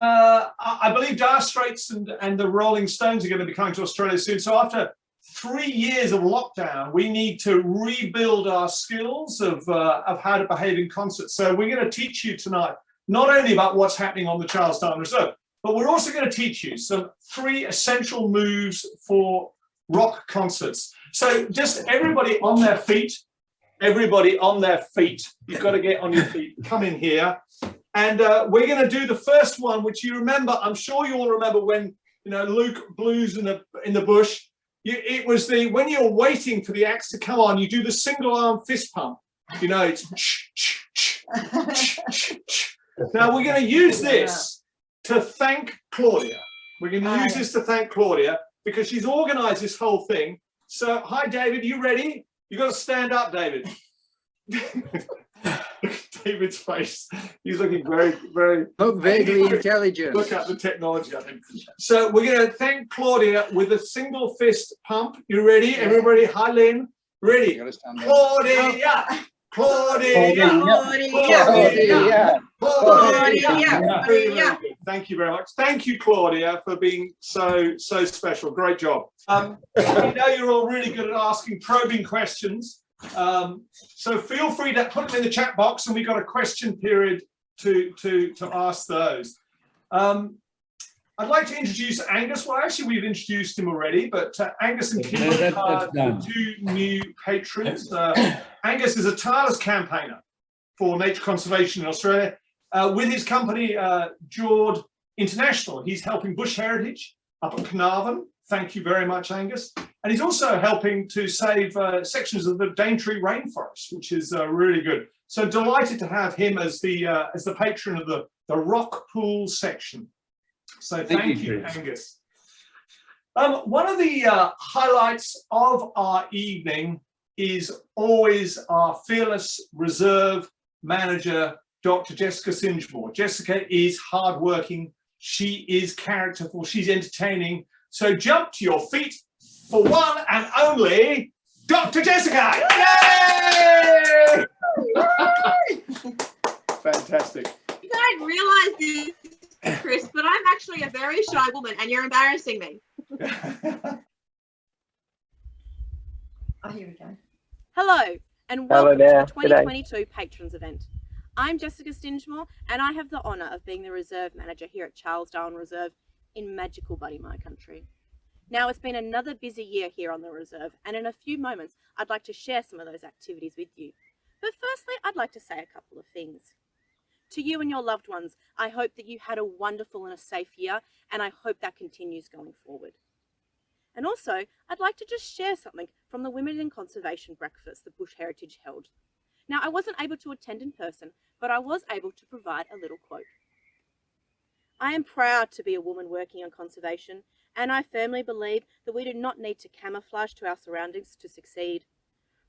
I believe Dire Straits and the Rolling Stones are going to be coming to Australia soon. So after 3 years of lockdown, we need to rebuild our skills of how to behave in concert. So we're going to teach you tonight not only about what's happening on the Charles Darwin Reserve, but we're also going to teach you some 3 essential moves for rock concerts. So just everybody on their feet. Everybody on their feet. You've got to get on your feet. Come in here. And we're going to do the first one, which you remember. I'm sure you all remember when, you know, Luke blues in the bush. It was when you're waiting for the axe to come on, you do the single arm fist pump. You know, it's Now we're going to use this to thank Claudia. We're going to use this to thank Claudia because she's organized this whole thing. So, hi, David, you ready? You got to stand up, David. David's face. He's looking very, very... Look vaguely intelligent. Look at the technology, I think. So we're going to thank Claudia with a single fist pump. You ready? Everybody, hi, Lynn. Ready? Claudia! Claudia! Claudia! Thank you very much. Thank you, Claudia, for being so special. Great job. I know you're all really good at asking probing questions. So feel free to put them in the chat box, and we've got a question period to ask those. I'd like to introduce Angus. Well, actually, we've introduced him already, but Angus and Kimberly are the 2 new patrons. Angus is a tireless campaigner for nature conservation in Australia. With his company, Jord International, he's helping bush heritage up at Carnarvon. Thank you very much, Angus. And he's also helping to save sections of the Daintree rainforest, which is really good. So delighted to have him as the patron of the rock pool section. So thank you, Angus. One of the highlights of our evening is always our fearless reserve manager, Dr. Jessica Stingemore. Jessica is hardworking. She is characterful. She's entertaining. So jump to your feet for one and only Dr. Jessica. Yay! Fantastic. You don't realise this, Chris, but I'm actually a very shy woman and you're embarrassing me. Oh, here we go. Hello and welcome to the 2022 Patrons event. I'm Jessica Stingemore and I have the honour of being the Reserve Manager here at Charles Darwin Reserve in magical Badimia country. Now, it's been another busy year here on the Reserve, and in a few moments I'd like to share some of those activities with you. But firstly, I'd like to say a couple of things. To you and your loved ones, I hope that you had a wonderful and a safe year, and I hope that continues going forward. And also, I'd like to just share something from the Women in Conservation breakfast that Bush Heritage held. Now, I wasn't able to attend in person, but I was able to provide a little quote. I am proud to be a woman working on conservation, and I firmly believe that we do not need to camouflage to our surroundings to succeed.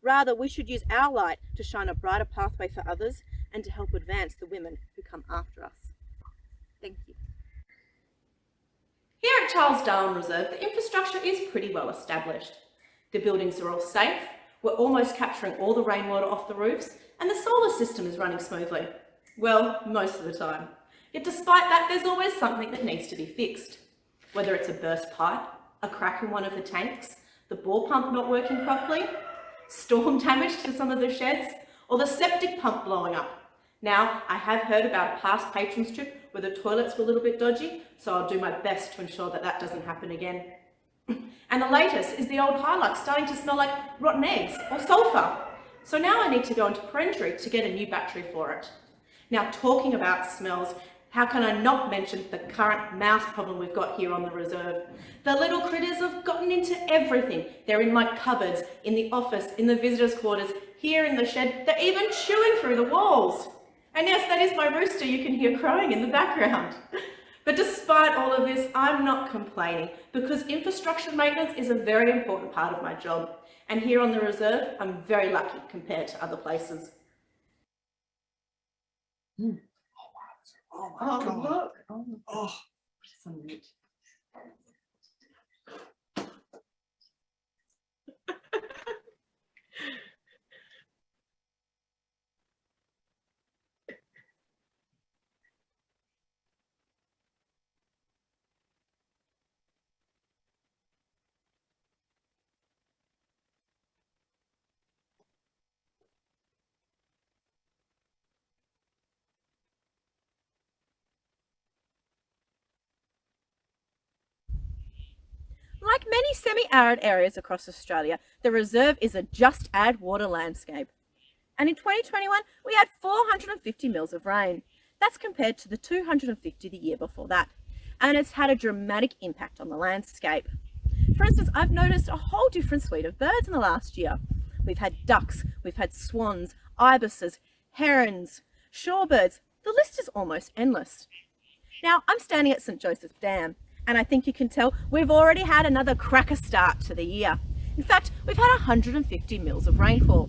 Rather, we should use our light to shine a brighter pathway for others and to help advance the women who come after us. Thank you. Here at Charles Darwin Reserve, the infrastructure is pretty well established. The buildings are all safe, we're almost capturing all the rainwater off the roofs, and the solar system is running smoothly. Well, most of the time. Yet despite that, there's always something that needs to be fixed. Whether it's a burst pipe, a crack in one of the tanks, the bore pump not working properly, storm damage to some of the sheds, or the septic pump blowing up. Now, I have heard about a past patrons trip where the toilets were a little bit dodgy, so I'll do my best to ensure that that doesn't happen again. And the latest is the old Hilux starting to smell like rotten eggs or sulphur. So now I need to go into Perentry to get a new battery for it. Now, talking about smells, how can I not mention the current mouse problem we've got here on the reserve? The little critters have gotten into everything. They're in my cupboards, in the office, in the visitors' quarters, here in the shed. They're even chewing through the walls. And yes, that is my rooster you can hear crowing in the background. But despite all of this, I'm not complaining because infrastructure maintenance is a very important part of my job. And here on the reserve, I'm very lucky compared to other places. Oh my God. Look. Oh. So neat. Like many semi-arid areas across Australia, the reserve is a just add water landscape. And in 2021, we had 450 mils of rain. That's compared to the 250 the year before that. And it's had a dramatic impact on the landscape. For instance, I've noticed a whole different suite of birds in the last year. We've had ducks, we've had swans, ibises, herons, shorebirds. The list is almost endless. Now, I'm standing at St. Joseph's Dam, and I think you can tell we've already had another cracker start to the year. In fact, we've had 150 mils of rainfall.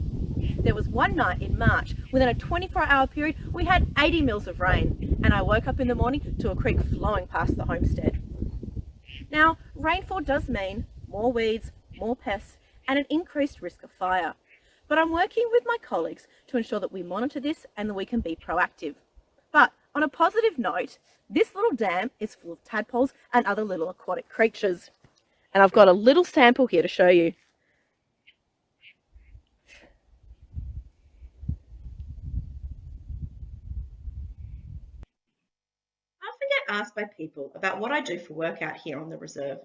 There was one night in March, within a 24-hour period, we had 80 mils of rain, and I woke up in the morning to a creek flowing past the homestead. Now, rainfall does mean more weeds, more pests, and an increased risk of fire. But I'm working with my colleagues to ensure that we monitor this and that we can be proactive. But on a positive note, this little dam is full of tadpoles and other little aquatic creatures. And I've got a little sample here to show you. I often get asked by people about what I do for work out here on the reserve.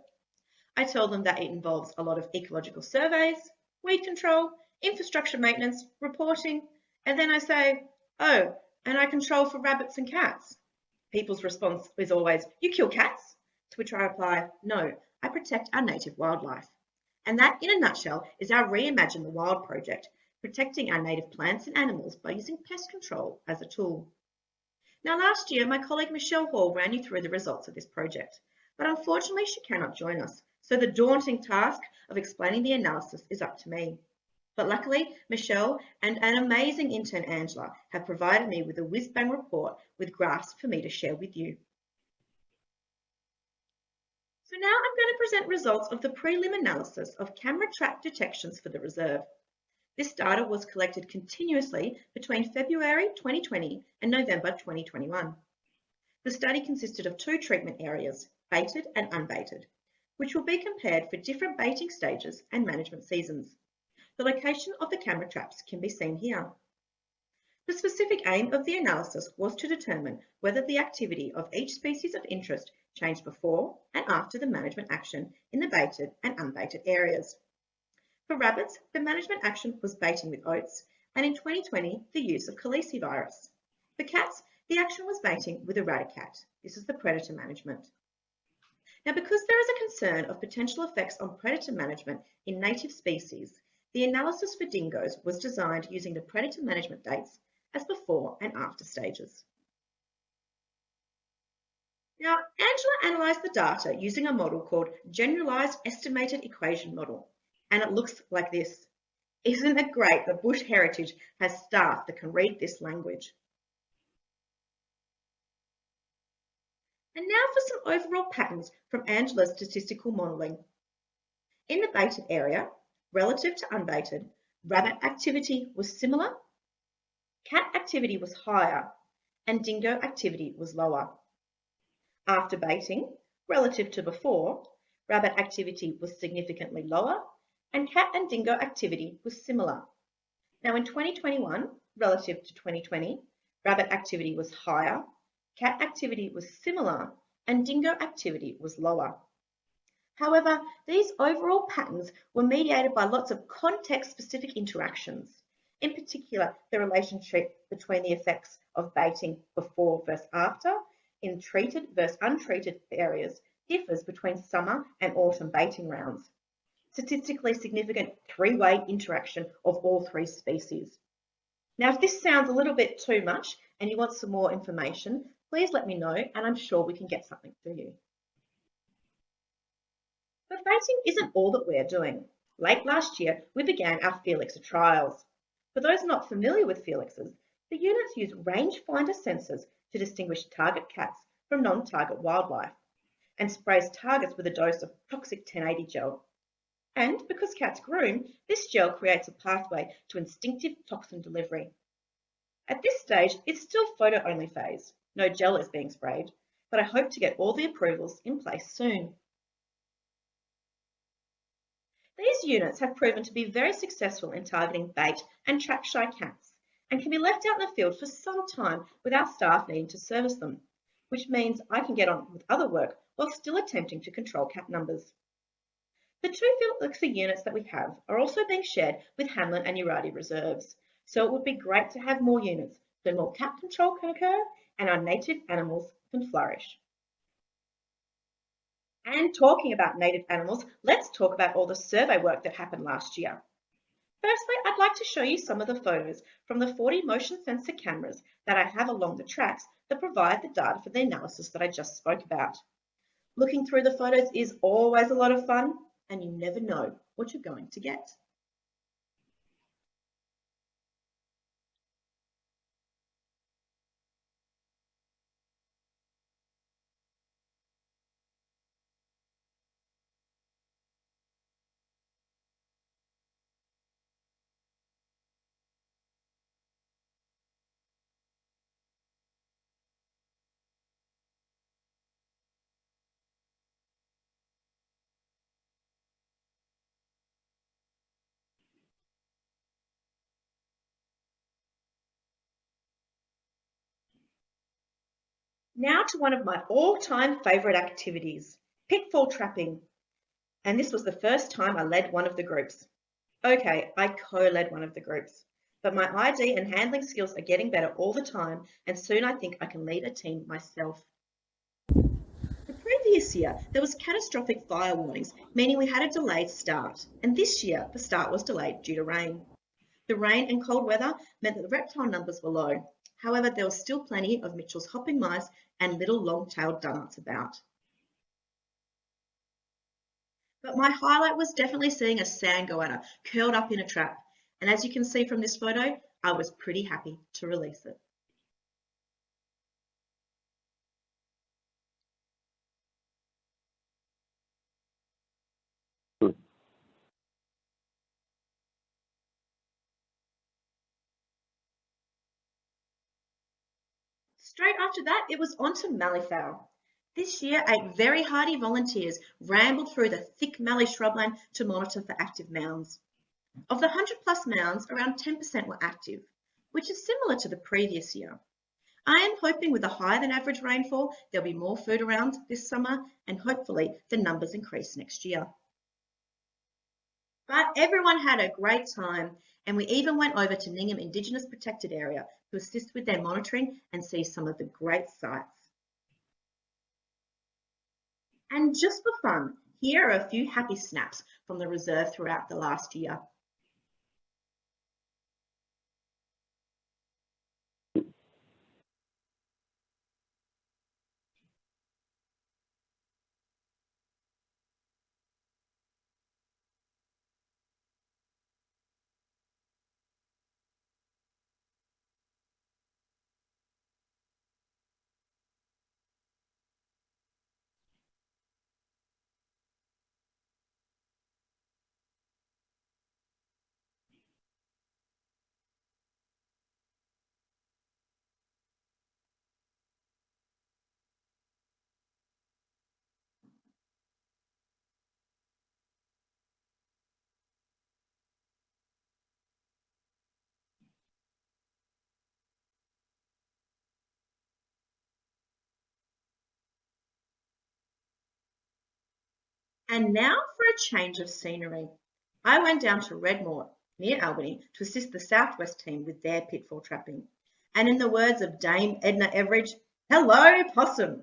I tell them that it involves a lot of ecological surveys, weed control, infrastructure maintenance, reporting, and then I say, oh, and I control for rabbits and cats. People's response is always, you kill cats? To which I reply, no, I protect our native wildlife. And that, in a nutshell, is our Reimagine the Wild project, protecting our native plants and animals by using pest control as a tool. Now, last year, my colleague Michelle Hall ran you through the results of this project, but unfortunately she cannot join us, so the daunting task of explaining the analysis is up to me. But luckily, Michelle and an amazing intern, Angela, have provided me with a whiz-bang report with graphs for me to share with you. So now I'm going to present results of the prelim analysis of camera trap detections for the reserve. This data was collected continuously between February 2020 and November 2021. The study consisted of 2 treatment areas, baited and unbaited, which will be compared for different baiting stages and management seasons. The location of the camera traps can be seen here. The specific aim of the analysis was to determine whether the activity of each species of interest changed before and after the management action in the baited and unbaited areas. For rabbits, the management action was baiting with oats, and in 2020, the use of calicivirus. For cats, the action was baiting with Eradicat. This is the predator management. Now, because there is a concern of potential effects on predator management in native species, the analysis for dingoes was designed using the predator management dates as before and after stages. Now, Angela analysed the data using a model called Generalised Estimated Equation Model, and it looks like this. Isn't it great that Bush Heritage has staff that can read this language? And now for some overall patterns from Angela's statistical modelling. In the baited area, relative to unbaited, rabbit activity was similar, cat activity was higher, and dingo activity was lower. After baiting, relative to before, rabbit activity was significantly lower, and cat and dingo activity was similar. Now in 2021, relative to 2020, rabbit activity was higher, cat activity was similar, and dingo activity was lower. However, these overall patterns were mediated by lots of context-specific interactions. In particular, the relationship between the effects of baiting before versus after in treated versus untreated areas differs between summer and autumn baiting rounds. Statistically significant 3-way interaction of all 3 species. Now, if this sounds a little bit too much and you want some more information, please let me know and I'm sure we can get something for you. But baiting isn't all that we're doing. Late last year, we began our Felixer trials. For those not familiar with Felixers, the units use rangefinder sensors to distinguish target cats from non-target wildlife and sprays targets with a dose of toxic 1080 gel. And because cats groom, this gel creates a pathway to instinctive toxin delivery. At this stage, it's still photo-only phase. No gel is being sprayed, but I hope to get all the approvals in place soon. These units have proven to be very successful in targeting bait and trap-shy cats and can be left out in the field for some time without staff needing to service them, which means I can get on with other work while still attempting to control cat numbers. The two Felixia units that we have are also being shared with Hamlin and Urardi reserves, so it would be great to have more units so more cat control can occur and our native animals can flourish. And talking about native animals, let's talk about all the survey work that happened last year. Firstly, I'd like to show you some of the photos from the 40 motion sensor cameras that I have along the tracks that provide the data for the analysis that I just spoke about. Looking through the photos is always a lot of fun, and you never know what you're going to get. Now to one of my all-time favourite activities, pitfall trapping. And this was the first time I led one of the groups. Okay, I co-led one of the groups, but my ID and handling skills are getting better all the time, and soon I think I can lead a team myself. The previous year, there was catastrophic fire warnings, meaning we had a delayed start, and this year the start was delayed due to rain. The rain and cold weather meant that the reptile numbers were low. However, there was still plenty of Mitchell's hopping mice and little long-tailed dunnuts about. But my highlight was definitely seeing a sand goanna curled up in a trap. And as you can see from this photo, I was pretty happy to release it. Straight after that, it was on to malleefowl. This year, 8 very hardy volunteers rambled through the thick mallee shrubland to monitor for active mounds. Of the 100+ mounds, around 10% were active, which is similar to the previous year. I am hoping with a higher than average rainfall, there'll be more food around this summer, and hopefully the numbers increase next year. But everyone had a great time, and we even went over to Ningham Indigenous Protected Area to assist with their monitoring and see some of the great sights. And just for fun, here are a few happy snaps from the reserve throughout the last year. And now for a change of scenery. I went down to Redmore, near Albany, to assist the Southwest team with their pitfall trapping. And in the words of Dame Edna Everidge, hello possum!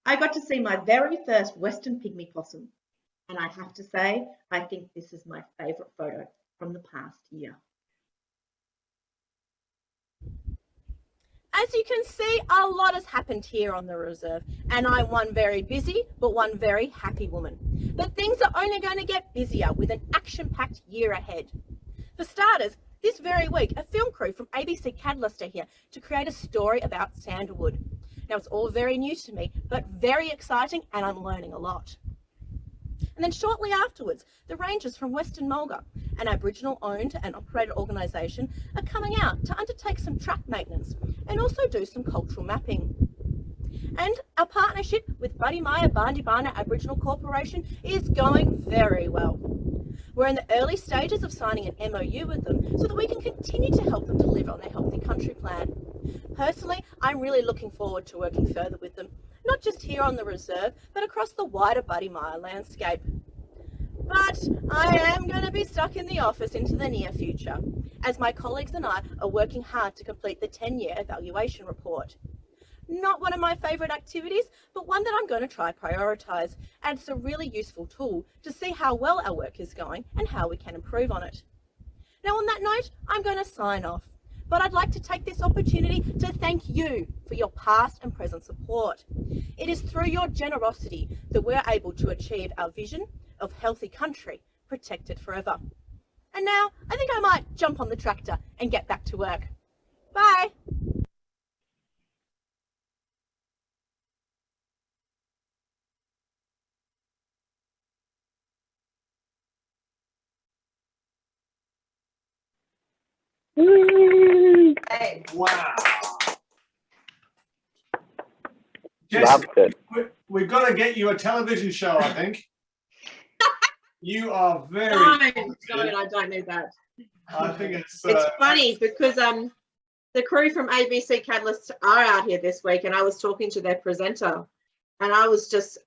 I got to see my very first Western pygmy possum. And I have to say, I think this is my favourite photo from the past year. As you can see, a lot has happened here on the reserve, and I'm one very busy but one very happy woman. But things are only going to get busier with an action-packed year ahead. For starters, this very week, a film crew from ABC Catalyst are here to create a story about sandalwood. Now, it's all very new to me, but very exciting, and I'm learning a lot. And then shortly afterwards, the rangers from Western Mulga, an Aboriginal owned and operated organisation, are coming out to undertake some track maintenance and also do some cultural mapping. And our partnership with Badimia Traditional Aboriginal Corporation is going very well. We're in the early stages of signing an MOU with them so that we can continue to help them deliver on their Healthy Country plan. Personally, I'm really looking forward to working further with them, not just here on the reserve, but across the wider Badimia landscape. But I am going to be stuck in the office into the near future, as my colleagues and I are working hard to complete the 10-year evaluation report. Not one of my favourite activities, but one that I'm going to try prioritise, and it's a really useful tool to see how well our work is going and how we can improve on it. Now, on that note, I'm going to sign off, but I'd like to take this opportunity to thank you for your past and present support. It is through your generosity that we're able to achieve our vision of healthy country protected forever. And now I think I might jump on the tractor and get back to work. Bye. Hey, Wow. Loved Jessica, it. we've got to get you a television show, I think. You are very. Don't, I don't need that. I think it's. It's funny because the crew from ABC Catalyst are out here this week, and I was talking to their presenter, and I was just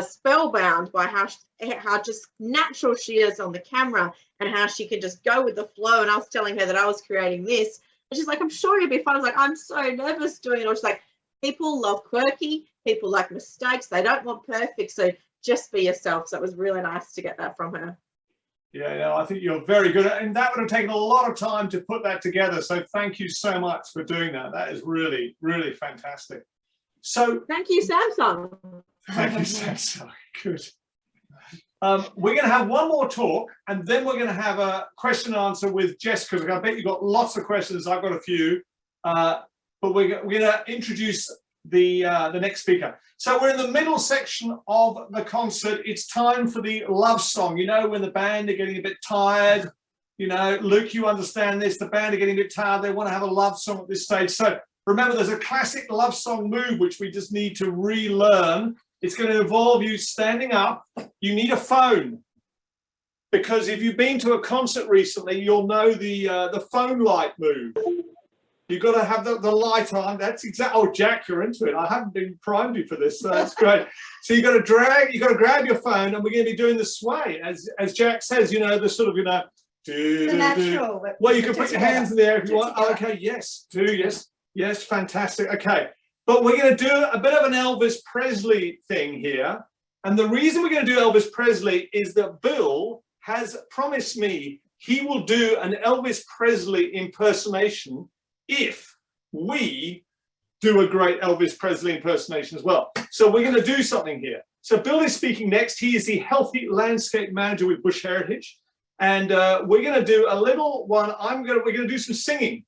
spellbound by how just natural she is on the camera and how she can just go with the flow. And I was telling her that I was creating this, and she's like, "I'm sure you'll be fun." I was like, "I'm so nervous doing it." Or she's like, "People love quirky. People like mistakes. They don't want perfect. So just be yourself." So it was really nice to get that from her. Yeah, no, I think you're very good. And that would have taken a lot of time to put that together. So thank you so much for doing that. That is really, really fantastic. So Thank you, Samsung. thank you, Samsung. Good. We're going to have one more talk, and then we're going to have a question and answer with Jessica. I bet you've got lots of questions. I've got a few. But we're going to introduce the next speaker. So we're in the middle section of the concert. It's time for the love song. You know, when the band are getting a bit tired, you know, Luke, you understand this, the band are getting a bit tired. They want to have a love song at this stage. So remember, there's a classic love song move, which we just need to relearn. It's going to involve you standing up. You need a phone, because if you've been to a concert recently, you'll know the phone light move. You've got to have the light on. That's exactly. Oh, Jack, you're into it. I haven't been primed you for this, so that's great. So you've got to grab your phone, and we're going to be doing the sway, as Jack says. You know, the sort of, you know, the natural. well, you can put your hands in there if you want. Oh, okay, yes, yes, fantastic. Okay, but we're going to do a bit of an Elvis Presley thing here, and the reason we're going to do Elvis Presley is that Bill has promised me he will do an Elvis Presley impersonation if we do a great Elvis Presley impersonation as well. So we're going to do something here. So Bill is speaking next. He is the Healthy Landscape Manager with Bush Heritage. And we're going to do a little one. We're going to do some singing.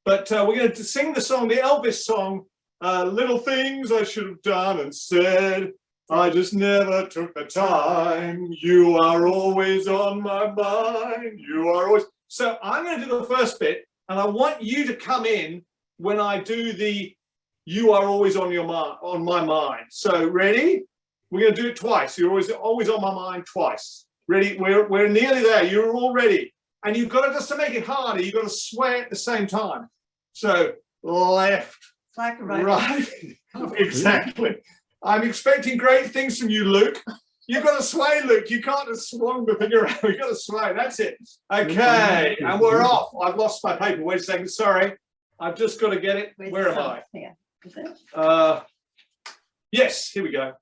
But we're going to sing the song, the Elvis song, Little Things I Should Have Done and Said. I just never took the time. You are always on my mind. You are always. So I'm going to do the first bit. And I want you to come in when I do the "You Are Always on my mind." So ready? We're going to do it twice. You're always on my mind twice. Ready? We're nearly there. You're all ready. And you've got to, just to make it harder, you've got to sway at the same time. So left, Like right. Exactly. I'm expecting great things from you, Luke. You've got to sway, Luke. You can't just swung the thing around. You've got to sway. That's it. Okay. And we're off. I've lost my paper. Wait a second. Sorry. I've just got to get it. Where am I? Here. Is it? Yes. Here we go.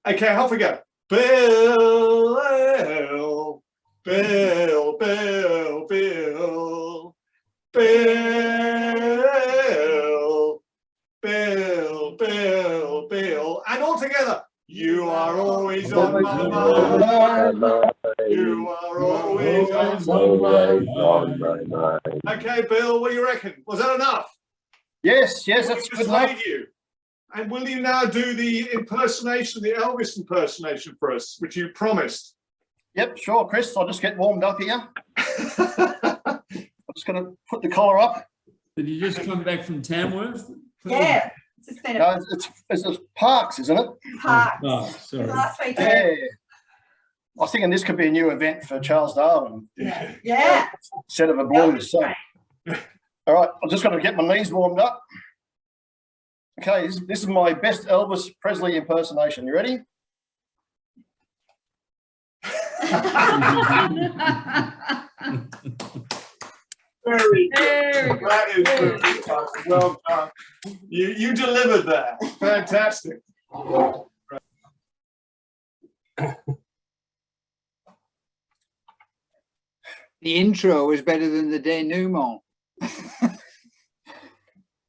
Okay. Off we go. Bill, Bill, Bill, Bill, Bill, Bill, Bill, Bill. And all together. You are always on my mind. You are always on my mind. Okay, Bill, what do you reckon? Was that enough? Yes, that's good enough. You. And will you now do the impersonation, the Elvis impersonation for us, which you promised? Yep, sure, Chris. I'll just get warmed up here. I'm just going to put the collar up. Did you just come back from Tamworth? Yeah. It's been No, it's Parks, isn't it? Parks. Oh, sorry. Last weekend. Yeah. I was thinking this could be a new event for Charles Darwin. Yeah. Instead of a blues song. All right, I'm just going to get my knees warmed up. Okay, this is my best Elvis Presley impersonation. You ready? Very good. Very good. That is good. Well done. You delivered that. Fantastic. The intro was better than the denouement.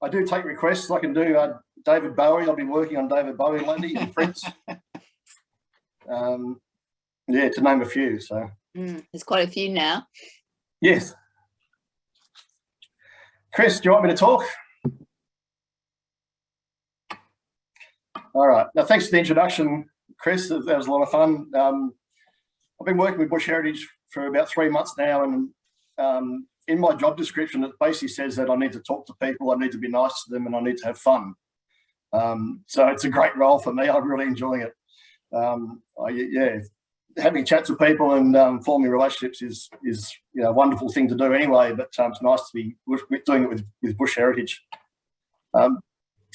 I do take requests. I can do David Bowie. I've been working on David Bowie lately, and Prince. Yeah, to name a few. So There's quite a few now. yes. Chris, do you want me to talk? All right. Now, thanks for the introduction, Chris. That was a lot of fun. I've been working with Bush Heritage for about 3 months now, and in my job description, it basically says that I need to talk to people, I need to be nice to them, and I need to have fun. So it's a great role for me. I'm really enjoying it. Yeah, having chats with people and forming relationships is a wonderful thing to do anyway. But it's nice to be doing it with Bush Heritage.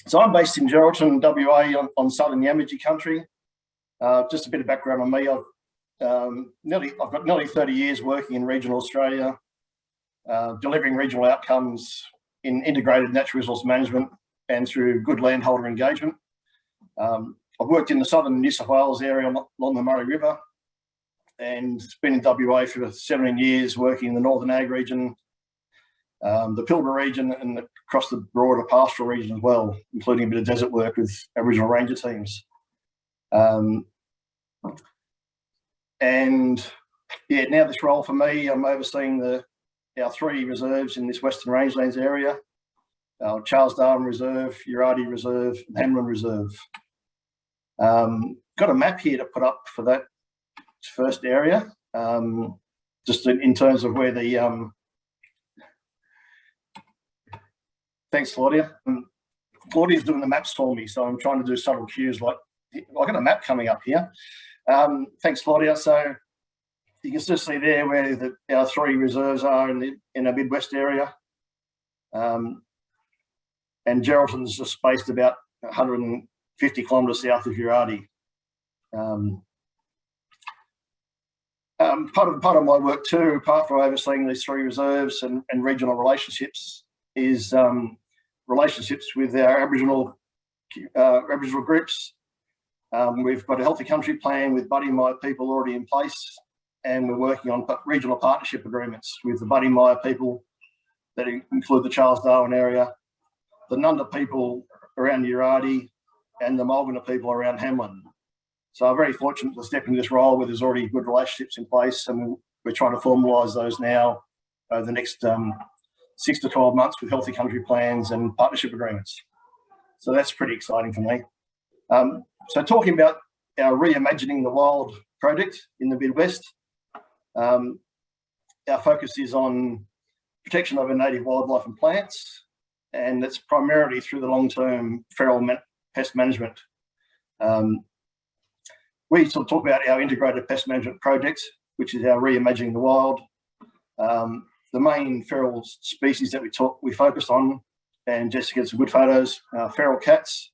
So I'm based in Geraldton, WA, on southern Yamaji country. Just a bit of background on me. I've got nearly 30 years working in regional Australia, delivering regional outcomes in integrated natural resource management and through good landholder engagement. I've worked in the southern New South Wales area along the Murray River, and been in WA for 17 years working in the Northern Ag region, the Pilbara region, and across the broader pastoral region as well, including a bit of desert work with Aboriginal ranger teams. And yeah, now this role for me, I'm overseeing our 3 reserves in this Western Rangelands area: Charles Darwin Reserve, Urardi Reserve, and Hamlin Reserve. Got a map here to put up for that first area, just in terms of where the thanks, Claudia. Claudia's doing the maps for me, so I'm trying to do subtle cues like I've got a map coming up here. Thanks, Claudia. So you can still see there where our 3 reserves are in a Midwest area, and Geraldton's just spaced about 150 kilometres south of Urardi. Part of my work too, apart from overseeing these 3 reserves and regional relationships, is relationships with our Aboriginal groups. We've got a healthy country plan with Badimia people already in place, and we're working on regional partnership agreements with the Badimia people that include the Charles Darwin area, the Nunda people around Urardi, and the Mulgana people around Hamlin. So I'm very fortunate to step into this role where there's already good relationships in place, and we're trying to formalise those now over the next 6 to 12 months with healthy country plans and partnership agreements. So that's pretty exciting for me. So talking about our Reimagining the Wild project in the Midwest, our focus is on protection of our native wildlife and plants, and that's primarily through the long-term feral pest management. We sort of talk about our integrated pest management project, which is our Reimagining the Wild. The main feral species that we focus on, and Jessica had some good photos, feral cats,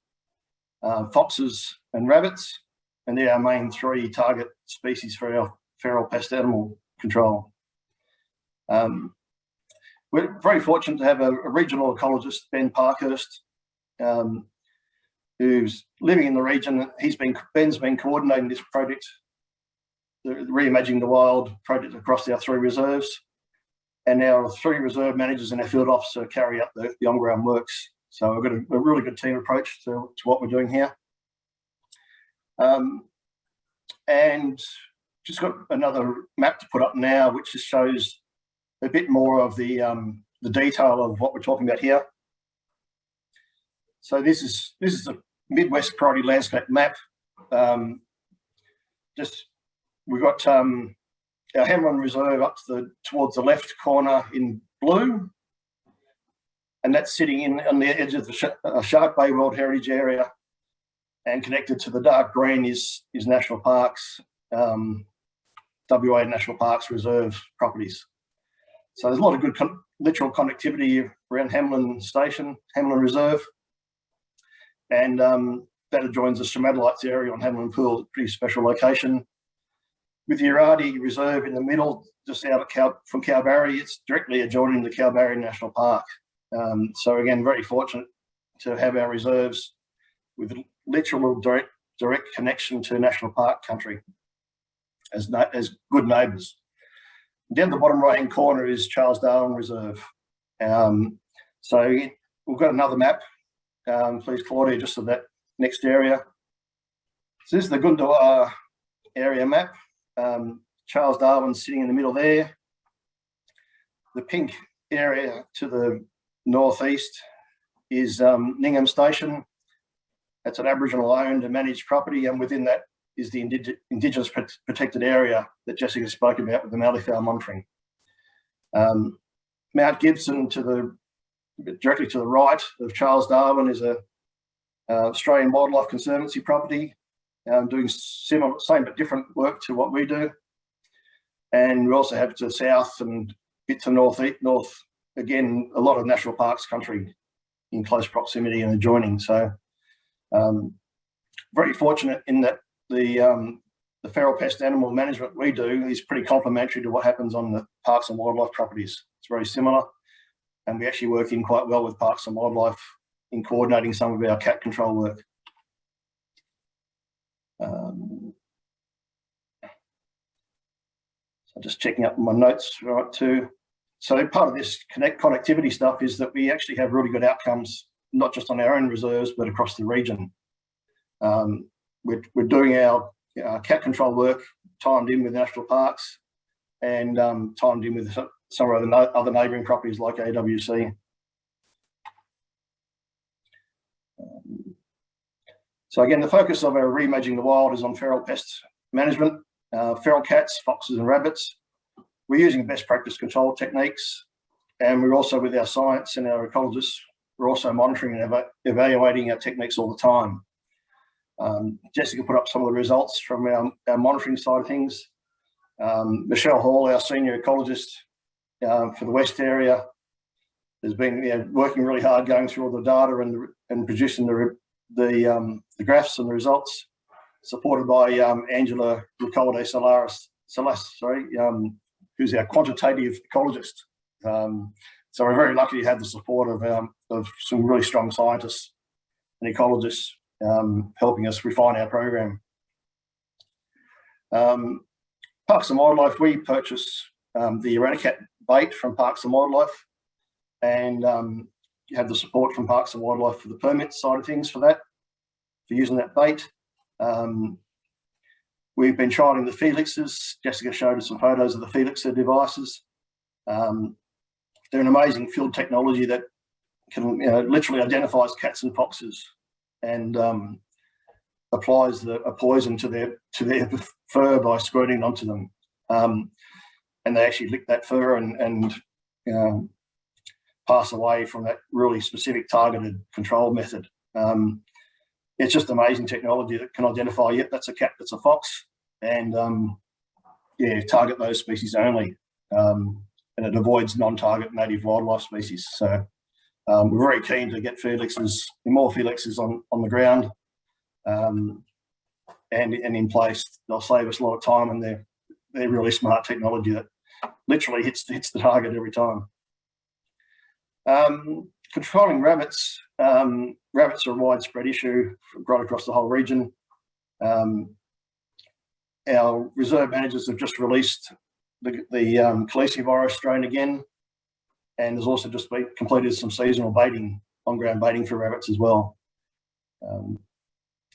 foxes and rabbits, and they're our main 3 target species for our feral pest animal control. We're very fortunate to have a regional ecologist, Ben Parkhurst, who's living in the region. Ben's been coordinating this project, the Reimagining the Wild project, across our 3 reserves, and our 3 reserve managers and our field officer carry out the on-ground works. So we've got a really good team approach to what we're doing here. And just got another map to put up now, which just shows a bit more of the detail of what we're talking about here. So this is the Midwest Priority Landscape Map. We've got our Hamlin Reserve up towards the left corner in blue, and that's sitting on the edge of the Shark Bay World Heritage Area, and connected to the dark green is National Parks, WA National Parks Reserve properties. So there's a lot of good literal connectivity around Hamlin Station, Hamlin Reserve, and that adjoins the stromatolites area on Hamlin Pool, pretty special location. with the Reimagine Reserve in the middle, just out of from Kalbarri, it's directly adjoining the Kalbarri National Park. So again, very fortunate to have our reserves with literal direct connection to national park country as good neighbours. Down the bottom right hand corner is Charles Darwin Reserve. So we've got another map, please Claudia, just of that next area. So this is the Gundawar area map. Charles Darwin sitting in the middle there. The pink area to the northeast is Ningham Station. That's an Aboriginal owned and managed property, and within that is the Indigenous protected area that Jessica spoke about with the Malleefowl monitoring. Mount Gibson directly to the right of Charles Darwin is a Australian Wildlife Conservancy property, doing same but different work to what we do. And we also have to the south and a bit to north, again, a lot of national parks country in close proximity and adjoining. So very fortunate in that the feral pest animal management we do is pretty complementary to what happens on the parks and wildlife properties. It's very similar, and we actually work in quite well with parks and wildlife in coordinating some of our cat control work. So just checking up my notes right too. So part of this connectivity stuff is that we actually have really good outcomes, not just on our own reserves, but across the region. We're doing our cat control work timed in with national parks and timed in with some of the other neighbouring properties like AWC. So again, the focus of our Reimagine the Wild is on feral pest management, feral cats, foxes and rabbits. We're using best practice control techniques, and we're also, with our science and our ecologists, we're also monitoring and evaluating our techniques all the time. Jessica put up some of the results from our monitoring side of things. Michelle Hall, our senior ecologist for the West area, has been working really hard going through all the data and producing the graphs and the results, supported by Angela Ricolde Salas, who's our quantitative ecologist. So we're very lucky to have the support of some really strong scientists and ecologists helping us refine our program. Parks and Wildlife, we purchase the Eradicat bait from Parks and Wildlife, and have the support from Parks and Wildlife for the permit side of things for using that bait. We've been trialling the Felixes. Jessica showed us some photos of the Felixer devices. They're an amazing field technology that can literally identifies cats and foxes and applies a poison to their fur by squirting onto them. And they actually lick that fur and pass away from that really specific targeted control method. It's just amazing technology that can identify, yep, that's a cat, that's a fox, and target those species only. And it avoids non-target native wildlife species. So we're very keen to get more Felixes on the ground and in place. They'll save us a lot of time, and they're really smart technology that literally hits the target every time. Controlling rabbits. Rabbits are a widespread issue right across the whole region. Our reserve managers have just released the calicivirus strain again, and there's also just been completed some seasonal baiting, on-ground baiting for rabbits as well.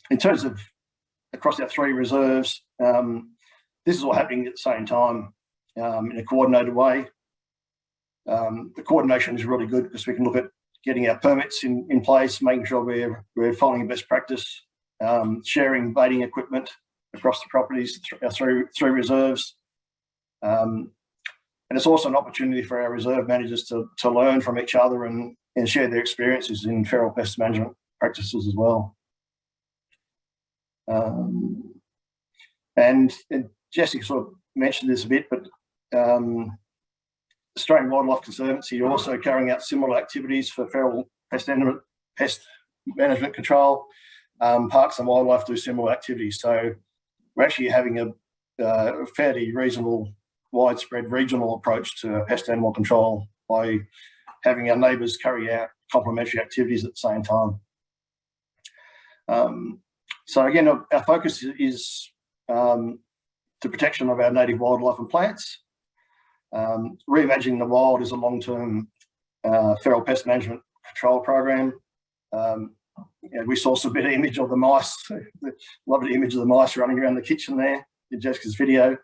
In terms of across our 3 reserves, this is all happening at the same time in a coordinated way. The coordination is really good because we can look at getting our permits in place, making sure we're following best practice, sharing baiting equipment across the properties, our three reserves. And it's also an opportunity for our reserve managers to learn from each other and share their experiences in feral pest management practices as well. And Jessica sort of mentioned this a bit, but Australian Wildlife Conservancy are also carrying out similar activities for feral pest management control. Parks and Wildlife do similar activities. So we're actually having fairly reasonable, widespread regional approach to pest animal control by having our neighbours carry out complementary activities at the same time. So again, our focus is the protection of our native wildlife and plants. Reimaging the Wild is a long-term feral pest management control program. We saw some bit of image of the mice, lovely image of the mice running around the kitchen there in Jessica's video.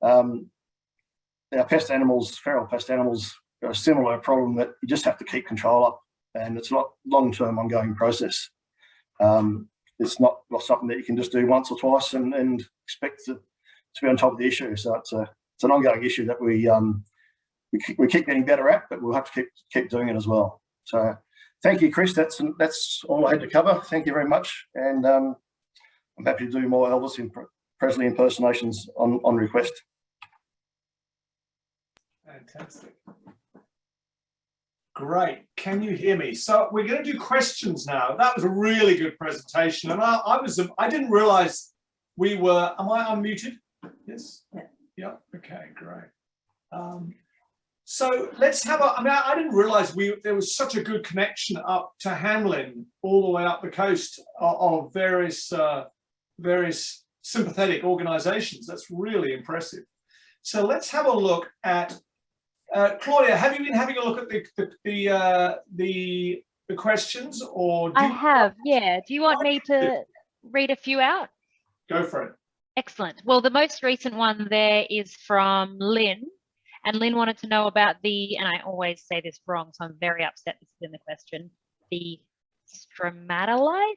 Our pest animals, feral pest animals, are a similar problem that you just have to keep control up, and it's not long-term ongoing process. It's not something that you can just do once or twice and expect to be on top of the issue. So it's an ongoing issue that we keep getting better at, but we'll have to keep doing it as well. So thank you, Chris. That's all I had to cover. Thank you very much, and I'm happy to do more Elvis Presley impersonations on request. Fantastic. Great. Can you hear me? So we're going to do questions now. That was a really good presentation, and I didn't realise we were. Am I unmuted? Yes. Yeah. Okay. Great. So let's have a. I mean, I didn't realise there was such a good connection up to Hamlin, all the way up the coast of various sympathetic organisations. That's really impressive. So let's have a look at. Claudia, have you been having a look at the questions, or? I have, yeah. Do you want me to read a few out? Go for it. Excellent. Well, the most recent one there is from Lynn, and Lynn wanted to know about and I always say this wrong, so I'm very upset this is in the question, the stromatolite?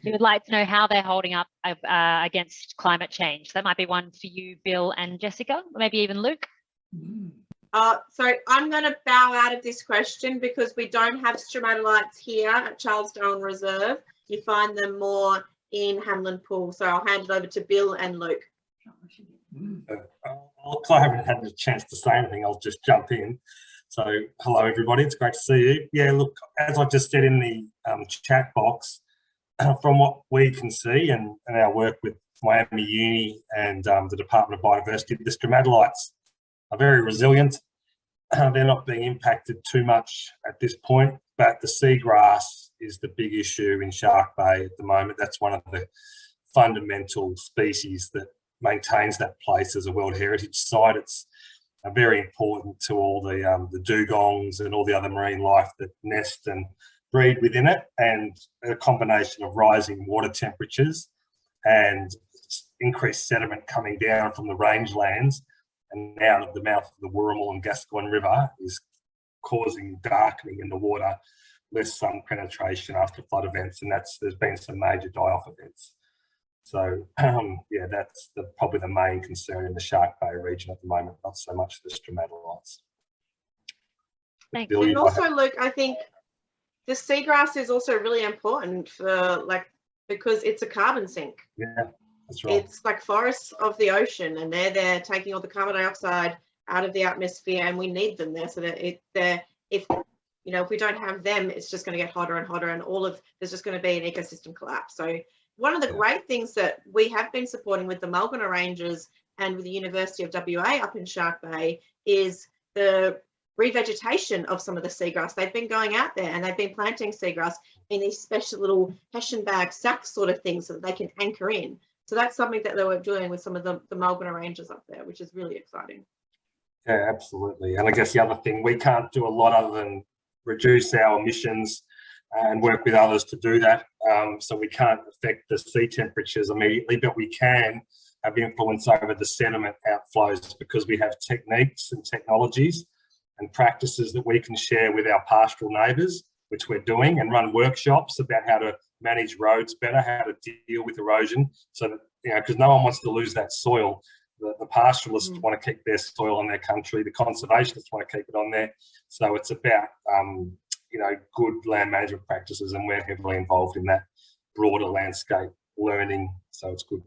You would like to know how they're holding up against climate change. That might be one for you, Bill and Jessica, or maybe even Luke. So I'm going to bow out of this question because we don't have stromatolites here at Charles Darwin Reserve. You find them more in Hamlin Pool. So I'll hand it over to Bill and Luke. I haven't had a chance to say anything. I'll just jump in. So, hello everybody, it's great to see you. Yeah, look, as I just said in the chat box, from what we can see and our work with Miami Uni and the Department of Biodiversity, the stromatolites are very resilient. They're not being impacted too much at this point, but the seagrass is the big issue in Shark Bay at the moment. That's one of the fundamental species that maintains that place as a World Heritage Site. It's very important to all the dugongs and all the other marine life that nest and breed within it, and a combination of rising water temperatures and increased sediment coming down from the rangelands and out of the mouth of the Wirral and Gascoyne River is causing darkening in the water, less sun penetration after flood events, and there's been some major die-off events. So, yeah, that's probably the main concern in the Shark Bay region at the moment, not so much the stromatolites. Thanks. And also, Luke, I think the seagrass is also really important for, because it's a carbon sink. Yeah, that's right. It's like forests of the ocean, and they're taking all the carbon dioxide out of the atmosphere, and we need them there. So that if we don't have them, it's just going to get hotter and hotter, and there's just going to be an ecosystem collapse. So one of the great things that we have been supporting with the Mulgana Rangers and with the University of WA up in Shark Bay is the revegetation of some of the seagrass. They've been going out there and they've been planting seagrass in these special little Hessian bag sacks sort of things so that they can anchor in. So that's something that they were doing with some of the Mulgana Rangers up there, which is really exciting. Yeah, absolutely. And I guess the other thing, we can't do a lot other than reduce our emissions and work with others to do that. So we can't affect the sea temperatures immediately, but we can have influence over the sediment outflows because we have techniques and technologies and practices that we can share with our pastoral neighbours, which we're doing, and run workshops about how to manage roads better, how to deal with erosion, so that, because no one wants to lose that soil. The pastoralists want to keep their soil on their country, the conservationists want to keep it on there. So it's about good land management practices, and we're heavily involved in that broader landscape learning, so it's good.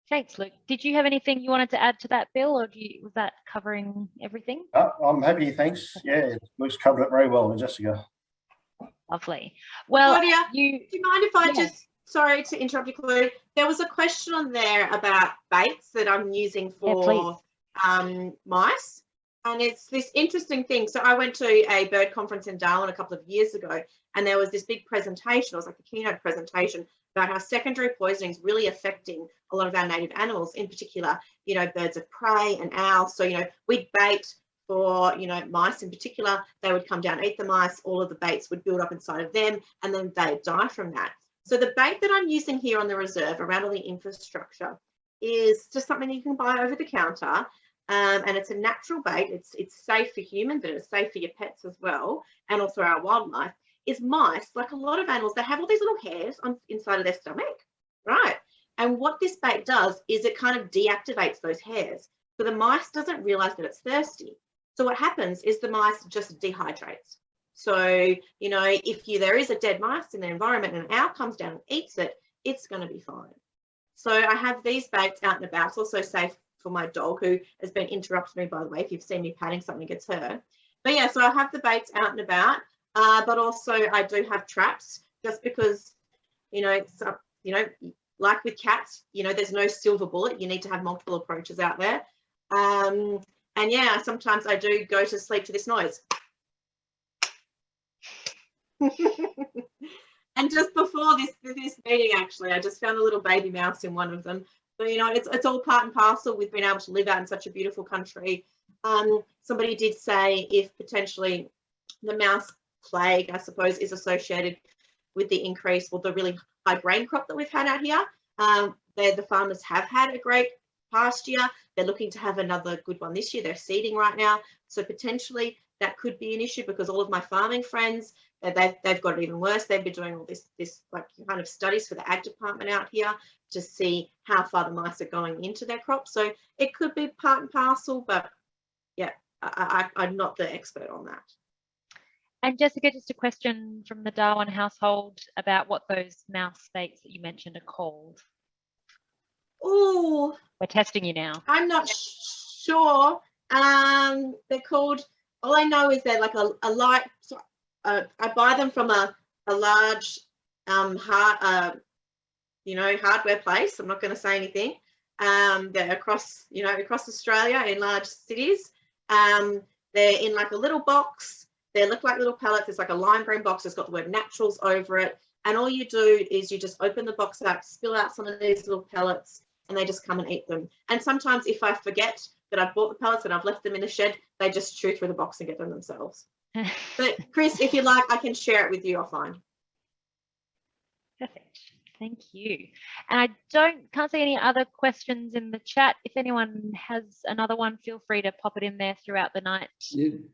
Thanks, Luke. Did you have anything you wanted to add to that, Bill, or was that covering everything? I'm happy, thanks. Yeah, Luke's covered it very well, Jessica. Lovely. Well, Claudia, do you mind if I just sorry to interrupt you, Chloe. There was a question on there about baits that I'm using for mice. And it's this interesting thing. So I went to a bird conference in Darwin a couple of years ago, and there was this big presentation. It was like a keynote presentation about how secondary poisoning is really affecting a lot of our native animals, in particular, you know, birds of prey and owls. So, you know, we'd bait for, you know, mice in particular. They would come down, eat the mice. All of the baits would build up inside of them, and then they'd die from that. So the bait that I'm using here on the reserve around all the infrastructure is just something you can buy over the counter. And it's a natural bait. It's safe for humans, but it's safe for your pets as well, and also our wildlife. Is mice, like a lot of animals, they have all these little hairs on inside of their stomach, right? And what this bait does is it kind of deactivates those hairs. So the mice doesn't realize that it's thirsty. So what happens is the mice just dehydrates. So, you know, if there is a dead mice in the environment and an owl comes down and eats it, it's going to be fine. So I have these baits out and about. It's also safe for my dog, who has been interrupting me, by the way. If you've seen me patting something, it's her. But yeah, so I have the baits out and about, but also I do have traps, just because, you know, it's, you know, like with cats, you know, there's no silver bullet. You need to have multiple approaches out there. And yeah, sometimes I do go to sleep to this noise. And just before this meeting, actually, I just found a little baby mouse in one of them. So, you know, it's all part and parcel with being able to live out in such a beautiful country. Somebody did say if potentially the mouse plague, I suppose, is associated with the increase or the really high grain crop that we've had out here. The farmers have had a great past year. They're looking to have another good one this year. They're seeding right now. So potentially that could be an issue, because all of my farming friends, they've got it even worse. They've been doing all this like kind of studies for the ag department out here to see how far the mice are going into their crops. So it could be part and parcel, but yeah, I'm not the expert on that. And Jessica, just a question from the Darwin household about what those mouse baits that you mentioned are called. Oh, we're testing you now. I'm not sure. They're called, all I know is they're like a light, I buy them from a large you know, hardware place. I'm not going to say anything. They're across, you know, across Australia in large cities. They're in like a little box. They look like little pellets. It's like a lime green box. It's got the word naturals over it. And all you do is you just open the box up, spill out some of these little pellets, and they just come and eat them. And sometimes if I forget that I've bought the pellets and I've left them in the shed, they just chew through the box and get them themselves. But Chris, if you like, I can share it with you offline. Perfect. Thank you. And I can't see any other questions in the chat. If anyone has another one, feel free to pop it in there throughout the night.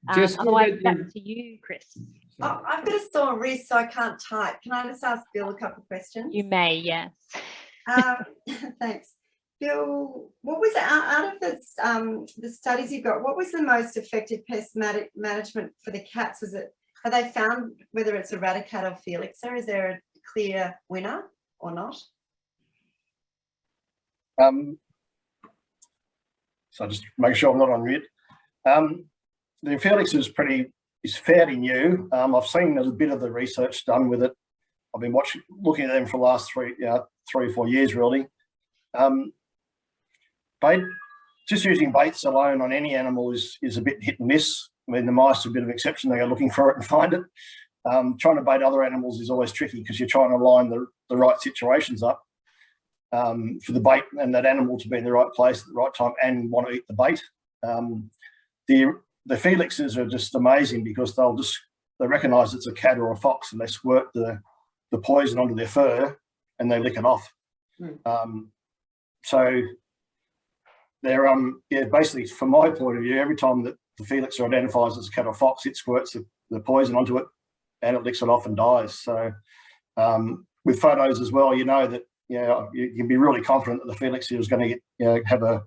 Otherwise, back to you, Chris. Oh, I've got a sore wrist, so I can't type. Can I just ask Bill a couple of questions? You may, yes. Thanks. Bill, what was out of the studies you've got, what was the most effective pest management for the cats? Was it, have they found whether it's Eradicat or Felixer? Is there a clear winner or not? So just make sure I'm not on mute. The Felix is fairly new. I've seen a bit of the research done with it. I've been looking at them for the last 3 or 4 years, really. Just using baits alone on any animal is a bit hit and miss. I mean, the mice are a bit of an exception. They go looking for it and find it. Trying to bait other animals is always tricky, because you're trying to line the right situations up for the bait and that animal to be in the right place at the right time and want to eat the bait. The Felixes are just amazing, because they recognise it's a cat or a fox, and they squirt the poison onto their fur and they lick it off. So they're basically, from my point of view, every time that the Felixer identifies as a cat or fox, it squirts the poison onto it and it licks it off and dies. So with photos as well, you know that you can be really confident that the Felixer is going to have a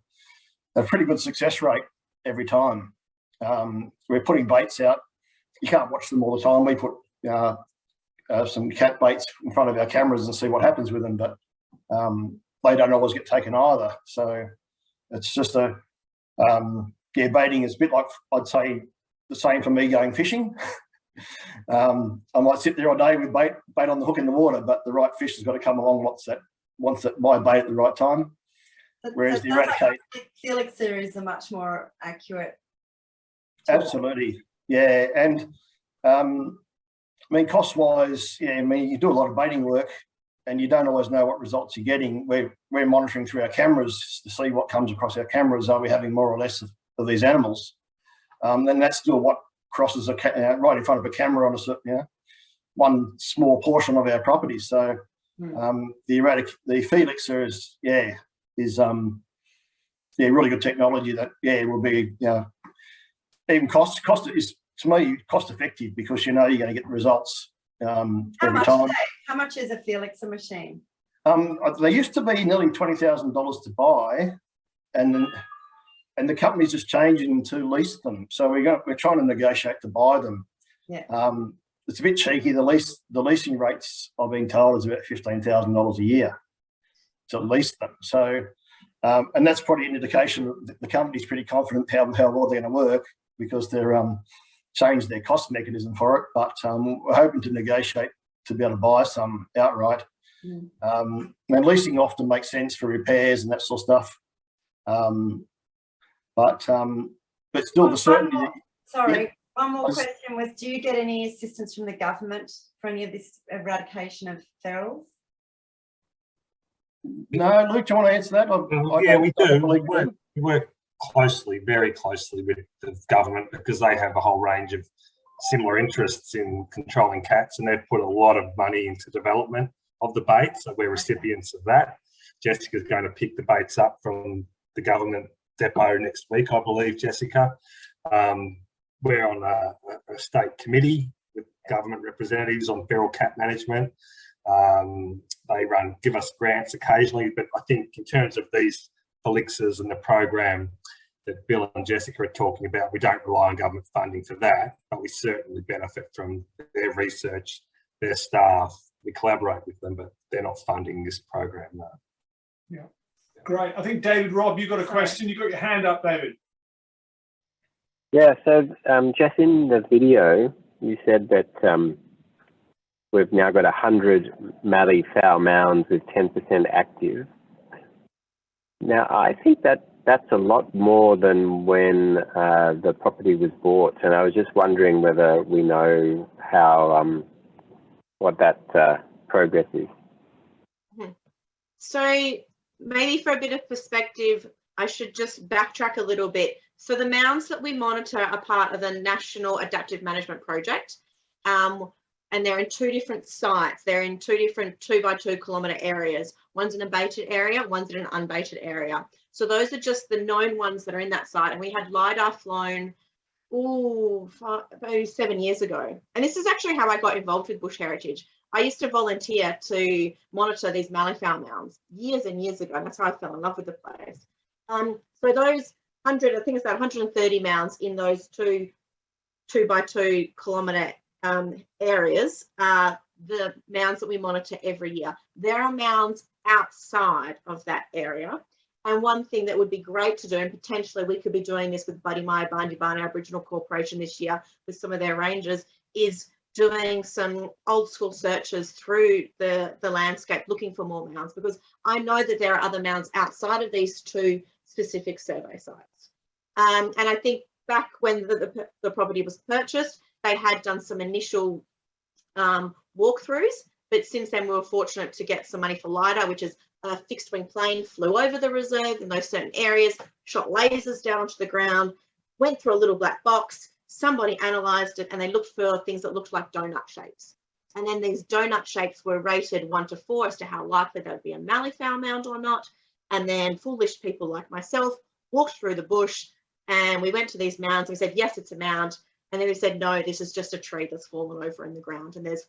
pretty good success rate every time. We're putting baits out. You can't watch them all the time. We put some cat baits in front of our cameras and see what happens with them, but they don't always get taken either. So it's just baiting is a bit like, I'd say, the same for me going fishing. I might sit there all day with bait on the hook in the water, but the right fish has got to come along once that my bait at the right time. Whereas the eradicate, Felix series are much more accurate. absolutely, yeah, and I mean, cost-wise, yeah, I mean, you do a lot of baiting work, and you don't always know what results you're getting. We're monitoring through our cameras to see what comes across our cameras. Are we having more or less of these animals? And that's still what crosses right in front of a camera on one small portion of our property. So the Felix is really good technology that will be even cost is, to me, cost effective, because you're going to get the results every time. How much is a Felix machine? They used to be nearly $20,000 to buy, and the company's just changing to lease them. So we're trying to negotiate to buy them. Yeah. It's a bit cheeky. The leasing rates, I've been told, is about $15,000 a year to lease them. So, and that's probably an indication that the company's pretty confident how well they're going to work, because they're changed their cost mechanism for it. But we're hoping to negotiate to be able to buy some outright. I mean, leasing often makes sense for repairs and that sort of stuff. But still, the certainty. One more question was: do you get any assistance from the government for any of this eradication of ferals? No, Luke, do you want to answer that? We do. We work closely, very closely with the government, because they have a whole range of similar interests in controlling cats, and they've put a lot of money into development of the bait. So we're recipients of that. Jessica's going to pick the baits up from the government depot next week, I believe, Jessica. We're on a state committee with government representatives on feral cat management. They give us grants occasionally, but I think in terms of these elixers and the program that Bill and Jessica are talking about, we don't rely on government funding for that, but we certainly benefit from their research, their staff. We collaborate with them, but they're not funding this program, no. Yeah, great. I think David, Rob, you've got a question. You've got your hand up, David. Yeah, so just in the video, you said that we've now got 100 mallee fowl mounds with 10% active. Now, I think that's a lot more than when the property was bought, and I was just wondering whether we know how what that progress is. So maybe for a bit of perspective, I should just backtrack a little bit. So the mounds that we monitor are part of the National Adaptive Management Project, and they're in two different sites. They're in two different 2x2 kilometre areas. One's in a baited area, one's in an unbaited area. So those are just the known ones that are in that site. And we had LiDAR flown, about 7 years ago. And this is actually how I got involved with Bush Heritage. I used to volunteer to monitor these mallee fowl mounds years and years ago, and that's how I fell in love with the place. So those 100, I think it's about 130 mounds in those 2x2 kilometre areas are the mounds that we monitor every year. There are mounds outside of that area. And one thing that would be great to do, and potentially we could be doing this with Badimia Aboriginal Corporation this year with some of their rangers, is doing some old school searches through the landscape looking for more mounds, because I know that there are other mounds outside of these two specific survey sites. And I think back when the property was purchased, they had done some initial walkthroughs, but since then we were fortunate to get some money for LiDAR, which is a fixed wing plane, flew over the reserve in those certain areas, shot lasers down onto the ground, went through a little black box, somebody analysed it, and they looked for things that looked like donut shapes. And then these donut shapes were rated 1 to 4 as to how likely there would be a mallee fowl mound or not. And then foolish people like myself walked through the bush, and we went to these mounds and we said, yes, it's a mound. And then we said, no, this is just a tree that's fallen over in the ground, and there's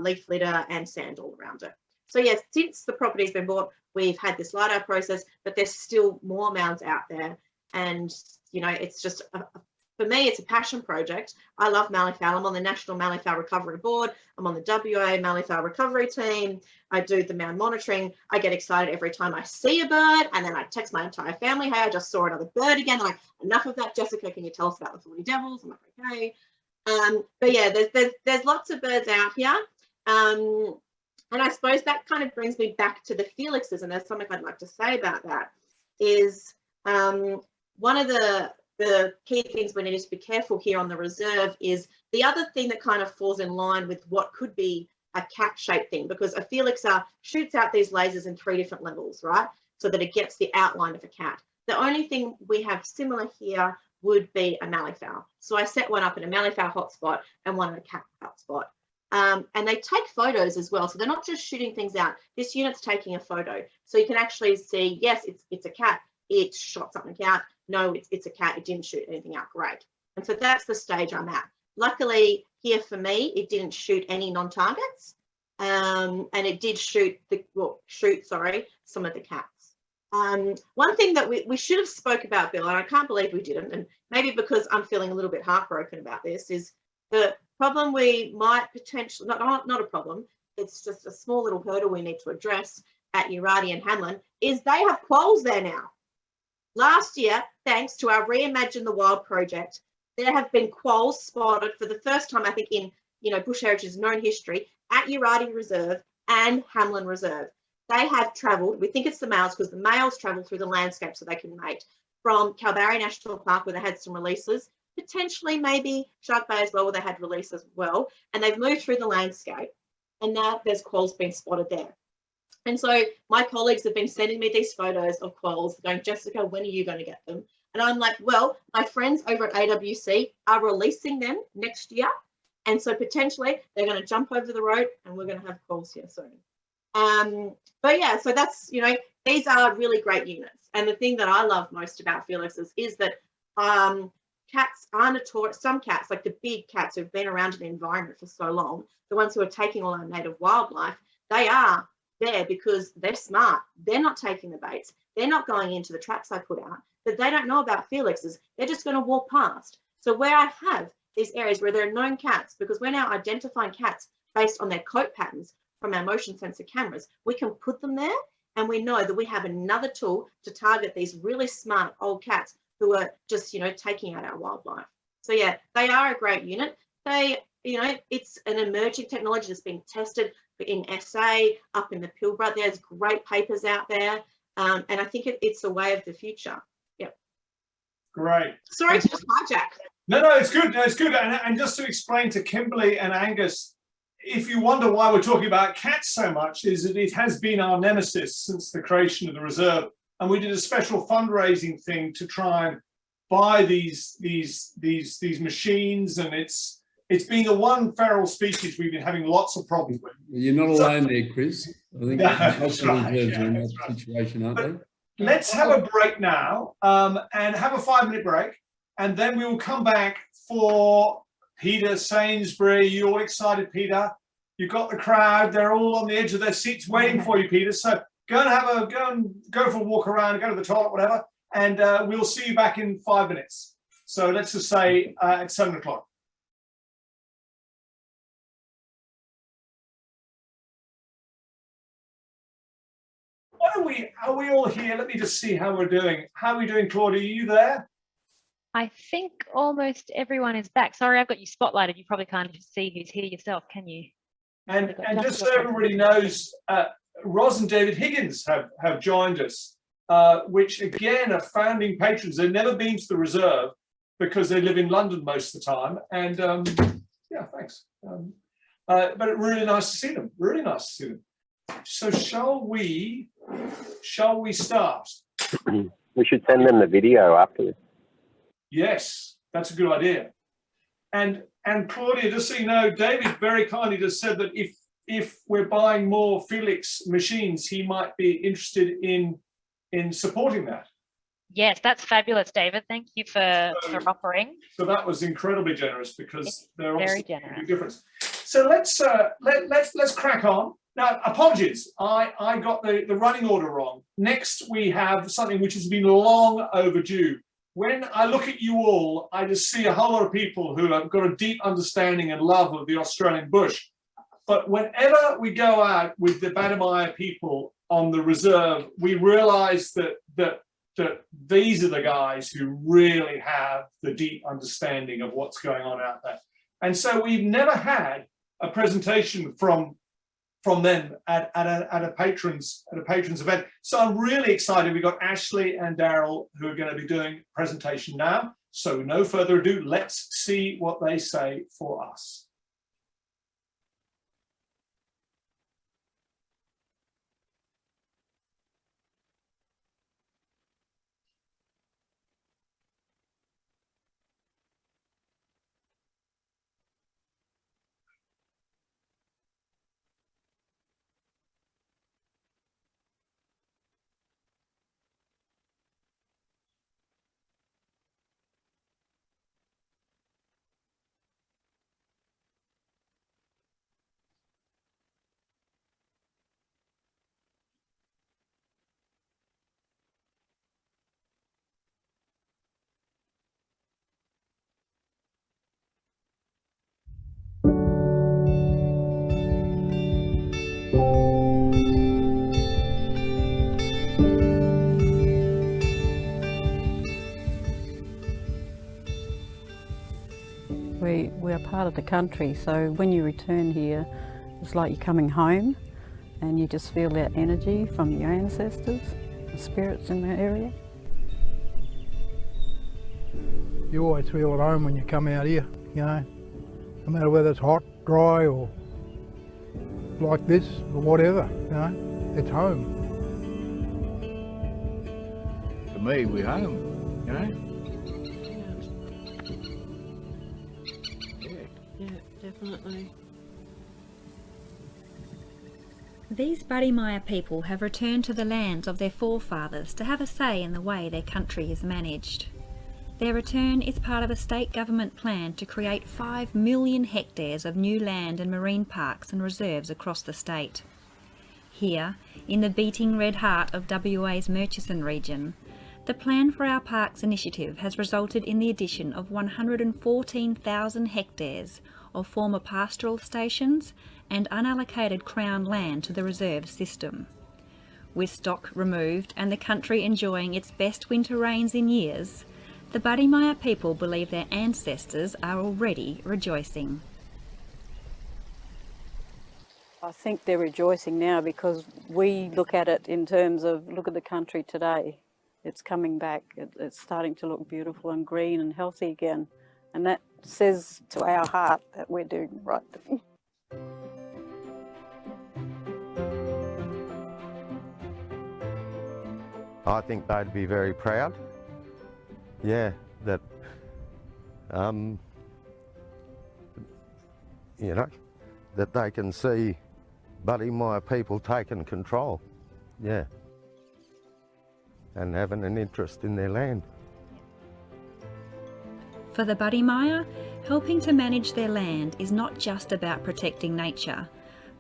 leaf litter and sand all around it. So yes, since the property's been bought, we've had this LiDAR process, but there's still more mounds out there. And, you know, it's just, for me, it's a passion project. I love mallee fowl. I'm on the National Mallee Fowl Recovery Board. I'm on the WA Mallee Fowl Recovery team. I do the mound monitoring. I get excited every time I see a bird, and then I text my entire family, hey, I just saw another bird again. They're like, enough of that, Jessica, can you tell us about the 40 devils? I'm like, okay. But yeah, there's lots of birds out here. And I suppose that kind of brings me back to the Felixes, and there's something I'd like to say about that, is one of the key things we need to be careful here on the reserve is the other thing that kind of falls in line with what could be a cat-shaped thing, because a Felixa shoots out these lasers in 3 different levels, right? So that it gets the outline of a cat. The only thing we have similar here would be a malleefowl. So I set one up in a malleefowl hotspot and one in a cat hotspot. And they take photos as well. So they're not just shooting things out. This unit's taking a photo. So you can actually see, yes, it's a cat. It shot something out. No, it's a cat. It didn't shoot anything out. Great. And so that's the stage I'm at. Luckily here for me, it didn't shoot any non-targets. And it did shoot some of the cats. One thing that we should have spoke about, Bill, and I can't believe we didn't, and maybe because I'm feeling a little bit heartbroken about this, is the problem we might potentially, not a problem, it's just a small little hurdle we need to address at Urardi and Hanlon, is they have quolls there now. Last year, thanks to our Reimagine the Wild project, there have been quolls spotted for the first time, I think, in Bush Heritage's known history at Urardi Reserve and Hanlon Reserve. They have travelled, we think it's the males because the males travel through the landscape so they can mate, from Kalbarri National Park where they had some releases, potentially maybe Shark Bay as well where they had releases as well, and they've moved through the landscape and now there's quolls being spotted there. And so my colleagues have been sending me these photos of quolls going, Jessica, when are you going to get them? And I'm like, well, my friends over at AWC are releasing them next year. And so potentially they're going to jump over the road and we're going to have quolls here soon. But yeah, so that's, these are really great units. And the thing that I love most about Felixes is that cats are notorious. Some cats, like the big cats who've been around in the environment for so long, the ones who are taking all our native wildlife, they are there because they're smart. They're not taking the baits. They're not going into the traps I put out, but they don't know about Felixes. They're just going to walk past. So where I have these areas where there are known cats, because we're now identifying cats based on their coat patterns from our motion sensor cameras, we can put them there and we know that we have another tool to target these really smart old cats who are just, taking out our wildlife. So yeah, they are a great unit. They, it's an emerging technology that's being tested in SA, up in the Pilbara. There's great papers out there. And I think it's a way of the future. Yep. Great. Sorry to just hijack. No, it's good. No, it's good. And just to explain to Kimberly and Angus, if you wonder why we're talking about cats so much, is that it has been our nemesis since the creation of the reserve. And we did a special fundraising thing to try and buy these machines, and it's been the one feral species we've been having lots of problems with. You're not alone there, Chris. I think most of the reserves are in that situation, aren't they? Let's have a break now and have a 5-minute break, and then we will come back for Peter Sainsbury. You all excited, Peter? You've got the crowd. They're all on the edge of their seats waiting for you, Peter. So go for a walk around, go to the toilet, whatever, and we'll see you back in 5 minutes. So let's just say at 7 o'clock. Are we all here? Let me just see how we're doing. How are we doing, Claudia? Are you there? I think almost everyone is back. Sorry, I've got you spotlighted. You probably can't see who's here yourself, can you? And just so everybody knows, Ros and David Higgins have joined us, which again are founding patrons. They've never been to the reserve because they live in London most of the time. And yeah, thanks. But really nice to see them. Really nice to see them. So shall we start? We should send them the video afterwards. Yes, that's a good idea. And Claudia, just so you know, David very kindly just said that if we're buying more Felix machines, he might be interested in supporting that. Yes, that's fabulous, David. Thank you for offering. So that was incredibly generous because they're very obviously generous. a big difference. So let's crack on. Now, apologies, I got the running order wrong. Next, we have something which has been long overdue. When I look at you all, I just see a whole lot of people who have got a deep understanding and love of the Australian bush. But whenever we go out with the Badimia people on the reserve, we realise that these are the guys who really have the deep understanding of what's going on out there. And so we've never had a presentation from them at a patrons event. So I'm really excited. We've got Ashley and Daryl who are going to be doing a presentation now. So no further ado, let's see what they say for us. We are part of the country, so when you return here, it's like you're coming home and you just feel that energy from your ancestors, the spirits in the area. You always feel at home when you come out here, you know, no matter whether it's hot, dry or like this or whatever, you know, it's home. For me, we're home, you know. Definitely. These Badimia people have returned to the lands of their forefathers to have a say in the way their country is managed. Their return is part of a state government plan to create 5 million hectares of new land and marine parks and reserves across the state. Here, in the beating red heart of WA's Murchison region, the Plan for Our Parks initiative has resulted in the addition of 114,000 hectares of former pastoral stations and unallocated Crown land to the reserve system. With stock removed and the country enjoying its best winter rains in years, the Badimia people believe their ancestors are already rejoicing. I think they're rejoicing now because we look at it in terms of, look at the country today. It's coming back, it's starting to look beautiful and green and healthy again. And that says to our heart that we're doing the right thing. I think they'd be very proud. Yeah, that, you know, that they can see Badimia people taking control. Yeah. And having an interest in their land. For the Badimia, helping to manage their land is not just about protecting nature,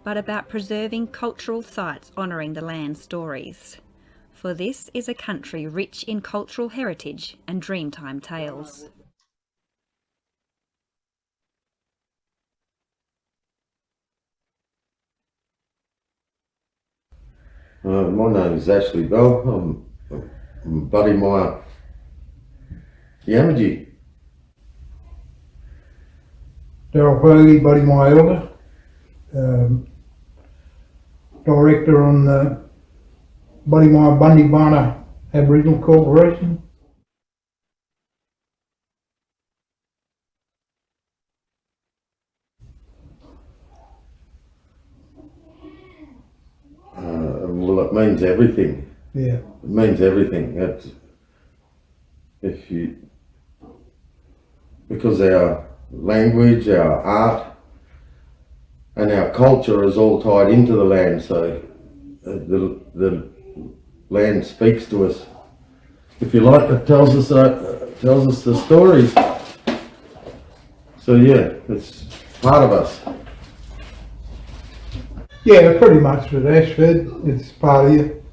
but about preserving cultural sites honouring the land's stories. For this is a country rich in cultural heritage and Dreamtime tales. My name is Ashley Bell. I'm Badimia Yamaji. Daryl Fergie, Badimia Elder, Director on the Badimia Bundibana Aboriginal Corporation. Well, it means everything. Yeah. It means everything. That's, because our language, our art, and our culture is all tied into the land, so the land speaks to us. If you like, it tells us the stories. So yeah, it's part of us. Yeah, pretty much with Ashford, it's part of you.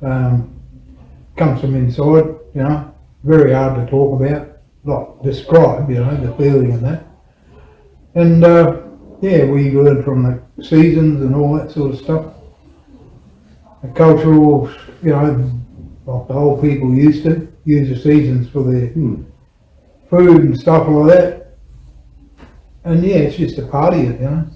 Comes from inside, you know, very hard to talk about, like describe, you know, the feeling and that. And yeah, we learn from the seasons and all that sort of stuff. The cultural, you know, like the old people used to use the seasons for their food and stuff like that. And yeah, it's just a party, you know.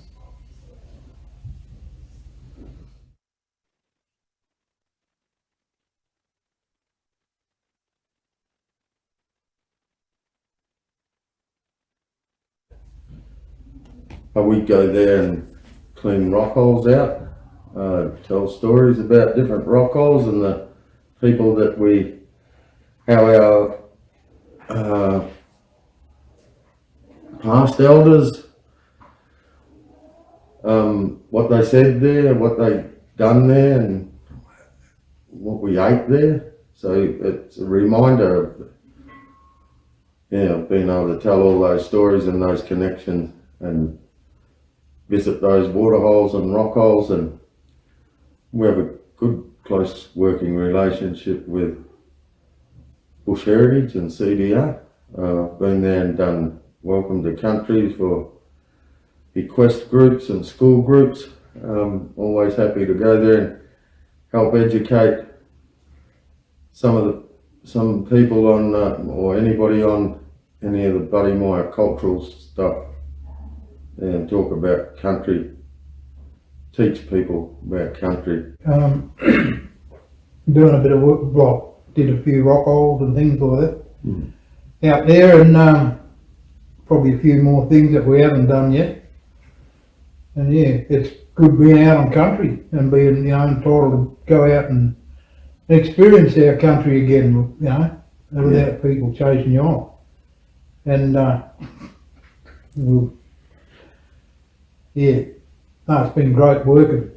We go there and clean rock holes out, tell stories about different rock holes and the people that how our past elders, what they said there, what they done there, and what we ate there. So it's a reminder of, being able to tell all those stories and those connections and visit those water holes and rock holes, and we have a good close working relationship with Bush Heritage and CDR. Been there and done Welcome to Country for bequest groups and school groups. Always happy to go there and help educate some people on or anybody on any of the Badimia cultural stuff, and talk about country, teach people about country. Doing a bit of work, well, did a few rock holes and things like that out there, and probably a few more things that we haven't done yet. And yeah, it's good being out on country and being, entitled to go out and experience our country again, without people chasing you off. And it's been great working,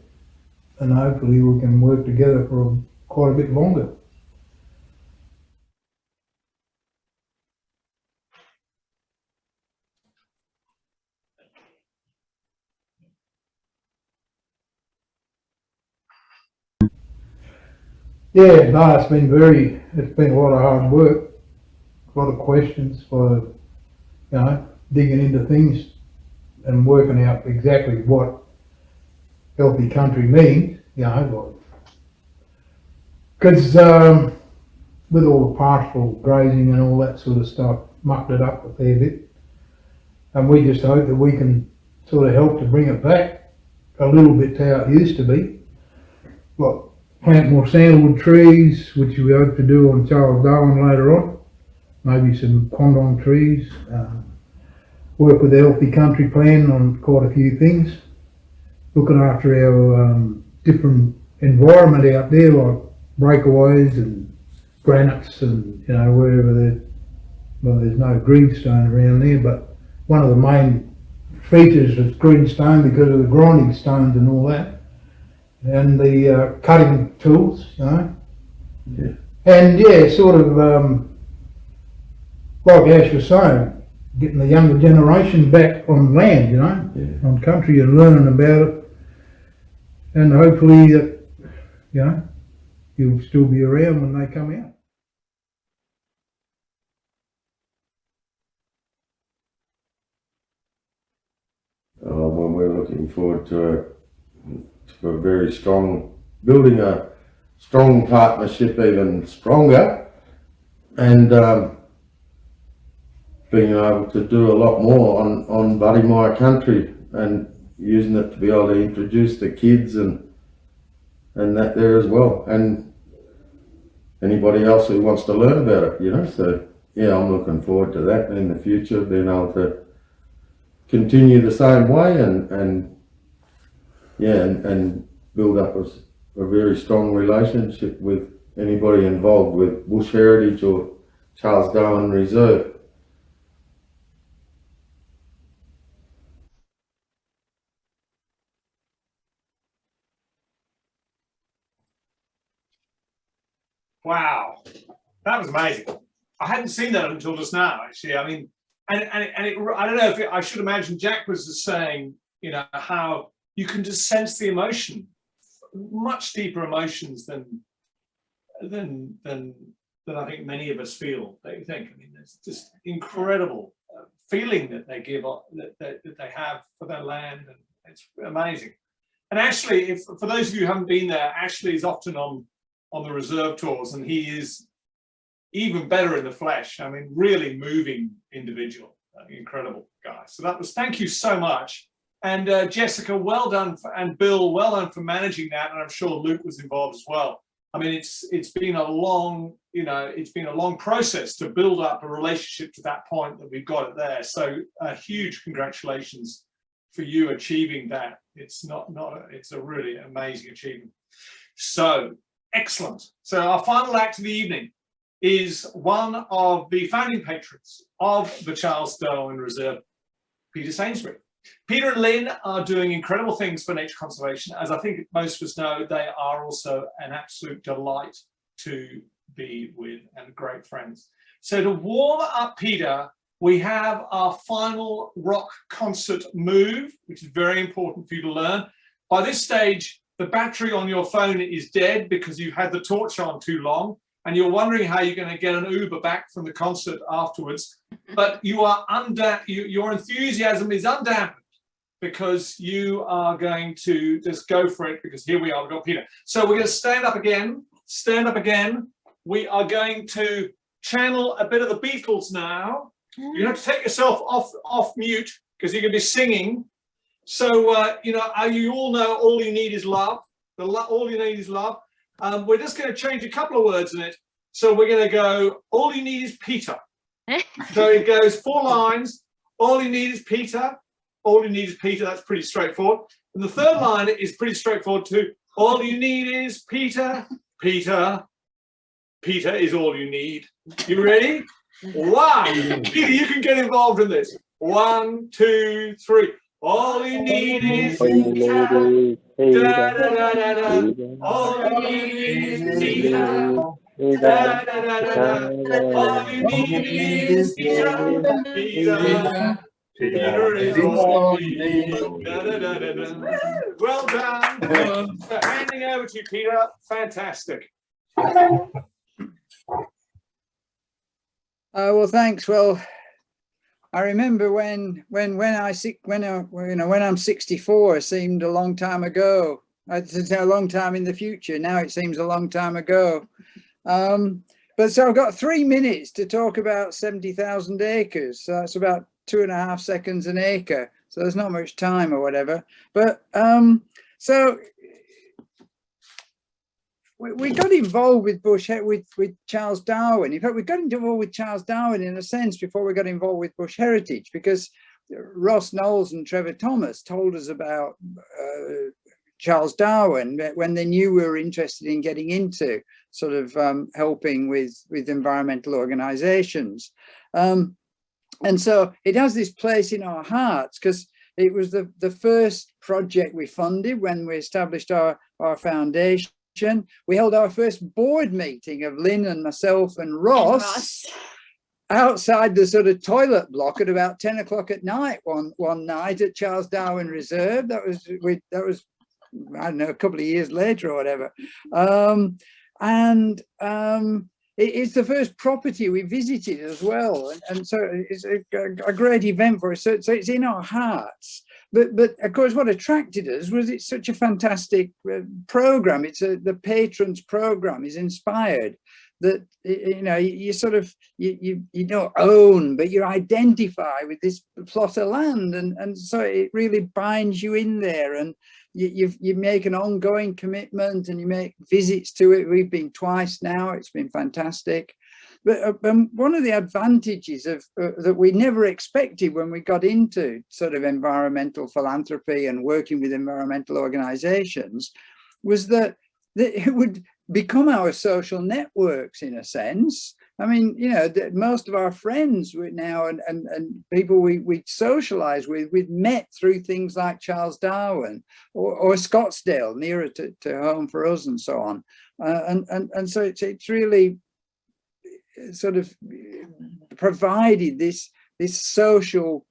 and hopefully we can work together for quite a bit longer. Yeah, no, it's been a lot of hard work, a lot of questions for, digging into things and working out exactly what healthy country means, because with all the pastoral grazing and all that sort of stuff, mucked it up a fair bit, and we just hope that we can sort of help to bring it back a little bit to how it used to be. Like plant more sandalwood trees, which we hope to do on Charles Darwin later on, maybe some quandong trees, work with the Healthy Country Plan on quite a few things, looking after our different environment out there, like breakaways and granites and, wherever there's no greenstone around there, but one of the main features is greenstone because of the grinding stones and all that, and the cutting tools, and sort of like Ash was saying, getting the younger generation back on land, on country and learning about it, and hopefully that, you'll still be around when they come out. Well, we're looking forward to a very strong, building a strong partnership even stronger, and being able to do a lot more on Badimia country and using it to be able to introduce the kids and that there as well, and anybody else who wants to learn about it, so I'm looking forward to that in the future, being able to continue the same way and build up a very strong relationship with anybody involved with Bush Heritage or Charles Darwin Reserve. Wow, that was amazing. I hadn't seen that until just now, actually. I mean, and I don't know if I should imagine Jack was just saying, how you can just sense the emotion, much deeper emotions than I think many of us feel. Don't you think? I mean, there's just incredible feeling that they give, that they have for their land, and it's amazing. And actually, for those of you who haven't been there, Ashley is often on the reserve tours, and he is even better in the flesh. I mean, really moving individual. incredible, guys. So that was, thank you so much. And Jessica, well done, and Bill, well done for managing that. And I'm sure Luke was involved as well. I mean, it's been a long, it's been a long process to build up a relationship to that point that we've got it there. So a huge congratulations for you achieving that. It's it's a really amazing achievement. So excellent. So our final act of the evening is one of the founding patrons of the Charles Darwin Reserve, Peter Sainsbury. Peter and Lynn are doing incredible things for nature conservation. As I think most of us know, they are also an absolute delight to be with and great friends. So to warm up Peter, we have our final rock concert move, which is very important for you to learn. By this stage, the battery on your phone is dead because you've had the torch on too long, and you're wondering how you're going to get an Uber back from the concert afterwards. But you are your enthusiasm is undampened because you are going to just go for it, because here we are, we've got Peter. So we're going to stand up again, We are going to channel a bit of the Beatles now. You have to take yourself off mute because you're going to be singing. So, you all know all you need is love. All you need is love. We're just going to change a couple of words in it. So we're going to go, all you need is Peter. So it goes 4 lines. All you need is Peter. All you need is Peter. That's pretty straightforward. And the third line is pretty straightforward too. All you need is Peter. Peter. Peter is all you need. You ready? 1. Peter, you can get involved in this. 1, 2, 3. All you need is Peter. Da, da, da, da, da. All you need is Peter. Da, da, da, da, da. All you need is Peter. Peter. Peter is all you need. Da, da, da, da, da. Well done. So handing over to you, Peter. Fantastic. Well, thanks. Well, I remember when I'm 64, it seemed a long time ago. It's a long time in the future. Now it seems a long time ago. But so I've got 3 minutes to talk about 70,000 acres. So that's about 2.5 seconds an acre. So there's not much time or whatever. But so we got involved with with Charles Darwin. In fact, we got involved with Charles Darwin in a sense before we got involved with Bush Heritage, because Ross Knowles and Trevor Thomas told us about Charles Darwin when they knew we were interested in getting into sort of helping with environmental organizations. And so it has this place in our hearts because it was the first project we funded when we established our foundation. We held our first board meeting of Lynn and myself and Ross outside the sort of toilet block at about 10 o'clock at night one night at Charles Darwin Reserve. That was I don't know, a couple of years later or whatever. It's the first property we visited as well, and so it's a great event for us. So it's in our hearts. But of course, what attracted us was it's such a fantastic program. It's the patrons program is inspired that you sort of you don't own, but you identify with this plot of land, and so it really binds you in there, and you make an ongoing commitment and you make visits to it. We've been twice now. It's been fantastic. But one of the advantages of that we never expected when we got into sort of environmental philanthropy and working with environmental organizations was that it would become our social networks in a sense. I mean, most of our friends now and people we socialize with, we've met through things like Charles Darwin or Scottsdale, nearer to home for us, and so on. And so it's really sort of provided this social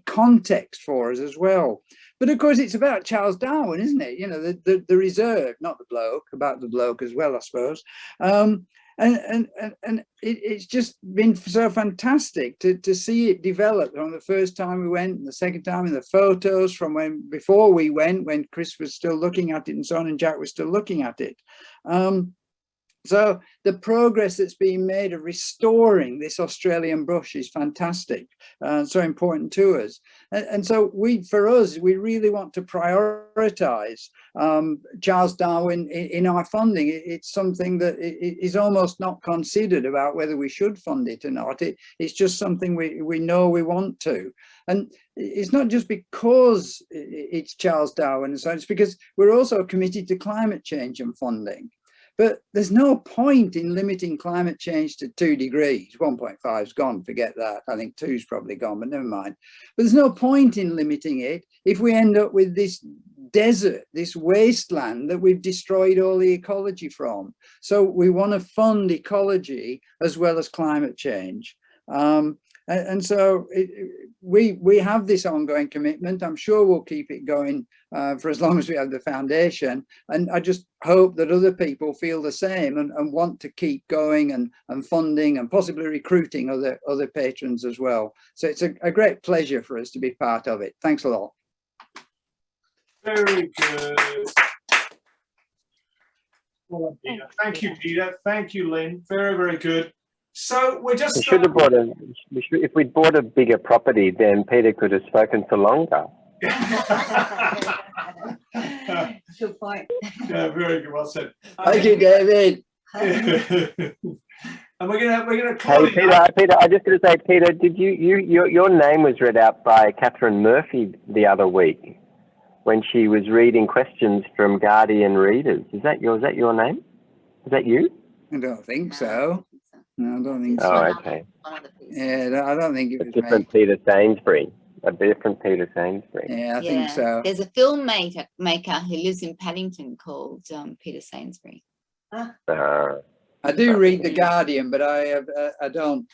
context for us as well. But of course, it's about Charles Darwin, isn't it? The reserve, not the bloke, about the bloke as well, I suppose. And it's just been so fantastic to see it develop from the first time we went and the second time, in the photos from before we went, when Chris was still looking at it and so on, and Jack was still looking at it. So the progress that's being made of restoring this Australian brush is fantastic, so important to us. And so for us, we really want to prioritise Charles Darwin in our funding. It's something that is almost not considered about whether we should fund it or not. It's just something we know we want to. And it's not just because it's Charles Darwin and so it's because we're also committed to climate change and funding. But there's no point in limiting climate change to 2 degrees. 1.5 is gone, forget that. I think 2 is probably gone, but never mind. But there's no point in limiting it if we end up with this desert, this wasteland that we've destroyed all the ecology from. So we want to fund ecology as well as climate change. And so we have this ongoing commitment. I'm sure we'll keep it going for as long as we have the foundation. And I just hope that other people feel the same and want to keep going and funding and possibly recruiting other patrons as well. So it's a great pleasure for us to be part of it. Thanks a lot. Very good. Well, Peter. Thank you, Peter. Thank you, Lynn. Very, very good. So we're just. We should have bought if we'd bought a bigger property, then Peter could have spoken for longer. Good point. Yeah, very good. Well said. Thank you, David. And we're gonna. Hey, Peter. I just going to say, Peter, did your name was read out by Catherine Murphy the other week when she was reading questions from Guardian readers. Is that your name? Is that you? I don't think so. No, I don't think so. Oh, okay. Yeah, I don't think it was different Peter Sainsbury. A different Peter Sainsbury. Yeah, I think so. There's a filmmaker who lives in Paddington called Peter Sainsbury. I do read the Guardian, but I don't.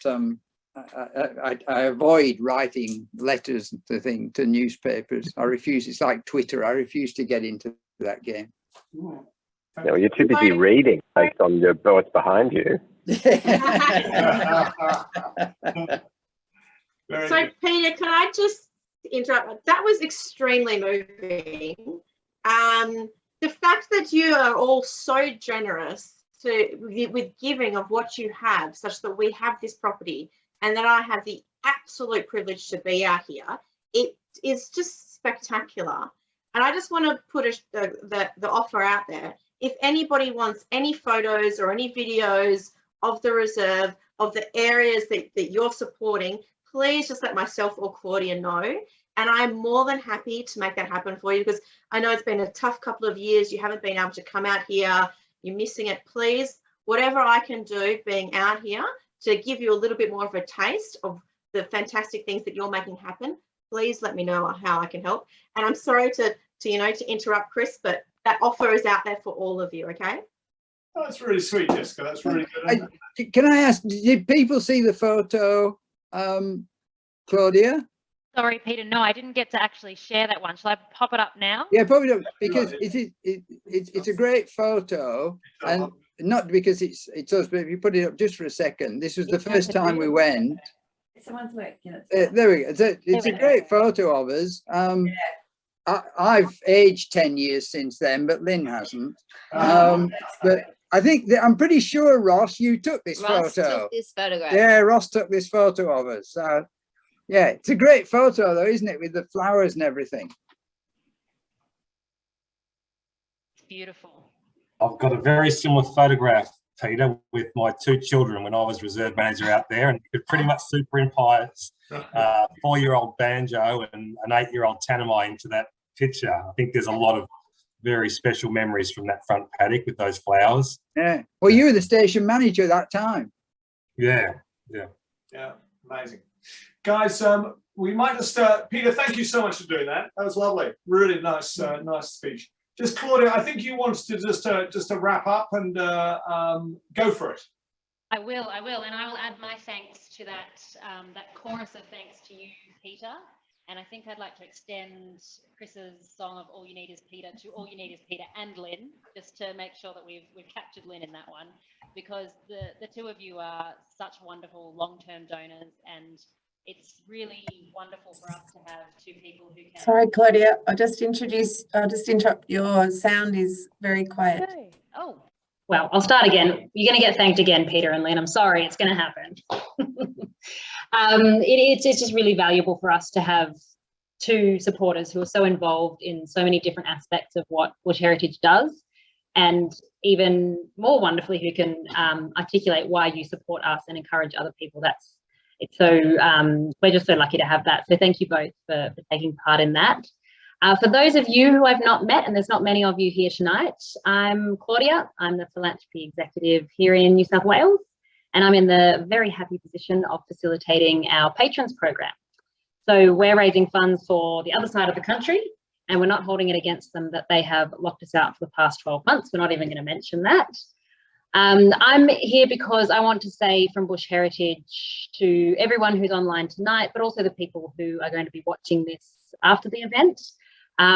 I avoid writing letters to newspapers. I refuse. It's like Twitter. I refuse to get into that game. No, you're too busy reading based on your what's behind you. So Peter, can I just interrupt? That was extremely moving. The fact that you are all so generous with giving of what you have, such that we have this property and that I have the absolute privilege to be out here, it is just spectacular. And I just want to put the offer out there. If anybody wants any photos or any videos of the reserve, of the areas that you're supporting, please just let myself or Claudia know. And I'm more than happy to make that happen for you, because I know it's been a tough couple of years. You haven't been able to come out here. You're missing it. Please, whatever I can do being out here to give you a little bit more of a taste of the fantastic things that you're making happen, please let me know how I can help. And I'm sorry to interrupt, Chris, but that offer is out there for all of you, okay? Oh, that's really sweet, Jessica. That's really good. Can I ask, did people see the photo, Claudia? Sorry, Peter. No, I didn't get to actually share that one. Shall I pop it up now? Yeah, pop it up, because it's a great photo, and not because it's us, but if you put it up just for a second, this was the first time we went. Someone's working. There we go. It's a great photo of us. I've aged 10 years since then, but Lynn hasn't. But I think I'm pretty sure, Ross, you took this photo. Ross took this photograph. Yeah, Ross took this photo of us. Yeah, it's a great photo though, isn't it? With the flowers and everything. It's beautiful. I've got a very similar photograph, Peter, with my 2 children when I was reserve manager out there, and you could pretty much superimpose 4-year-old Banjo and an 8-year-old Tanami into that picture. I think there's a lot of very special memories from that front paddock with those flowers. Yeah. Well, you were the station manager at that time. Yeah. Yeah, amazing. Guys, we might just, Peter, thank you so much for doing that. That was lovely. Really nice, nice speech. Just Claudia, I think you wanted to just to wrap up and go for it. I will, and I will add my thanks to that that chorus of thanks to you, Peter. And I think I'd like to extend Chris's song of "All You Need Is Peter" to "All You Need Is Peter" and Lynn, just to make sure that we've captured Lynn in that one, because the two of you are such wonderful long-term donors, and it's really wonderful for us to have 2 people who can. Sorry, Claudia, I'll just interrupt. Your sound is very quiet. Okay. Oh. well, I'll start again. You're going to get thanked again, Peter and Lynn. I'm sorry, it's going to happen. It's just really valuable for us to have two supporters who are so involved in so many different aspects of what Bush Heritage does, and even more wonderfully, who can articulate why you support us and encourage other people. We're just so lucky to have that. So thank you both for taking part in that. For those of you who I've not met, and there's not many of you here tonight, I'm Claudia. I'm the philanthropy executive here in New South Wales, and I'm in the very happy position of facilitating our patrons program. So we're raising funds for the other side of the country, and we're not holding it against them that they have locked us out for the past 12 months. We're not even going to mention that. I'm here because I want to say from Bush Heritage to everyone who's online tonight, but also the people who are going to be watching this after the event,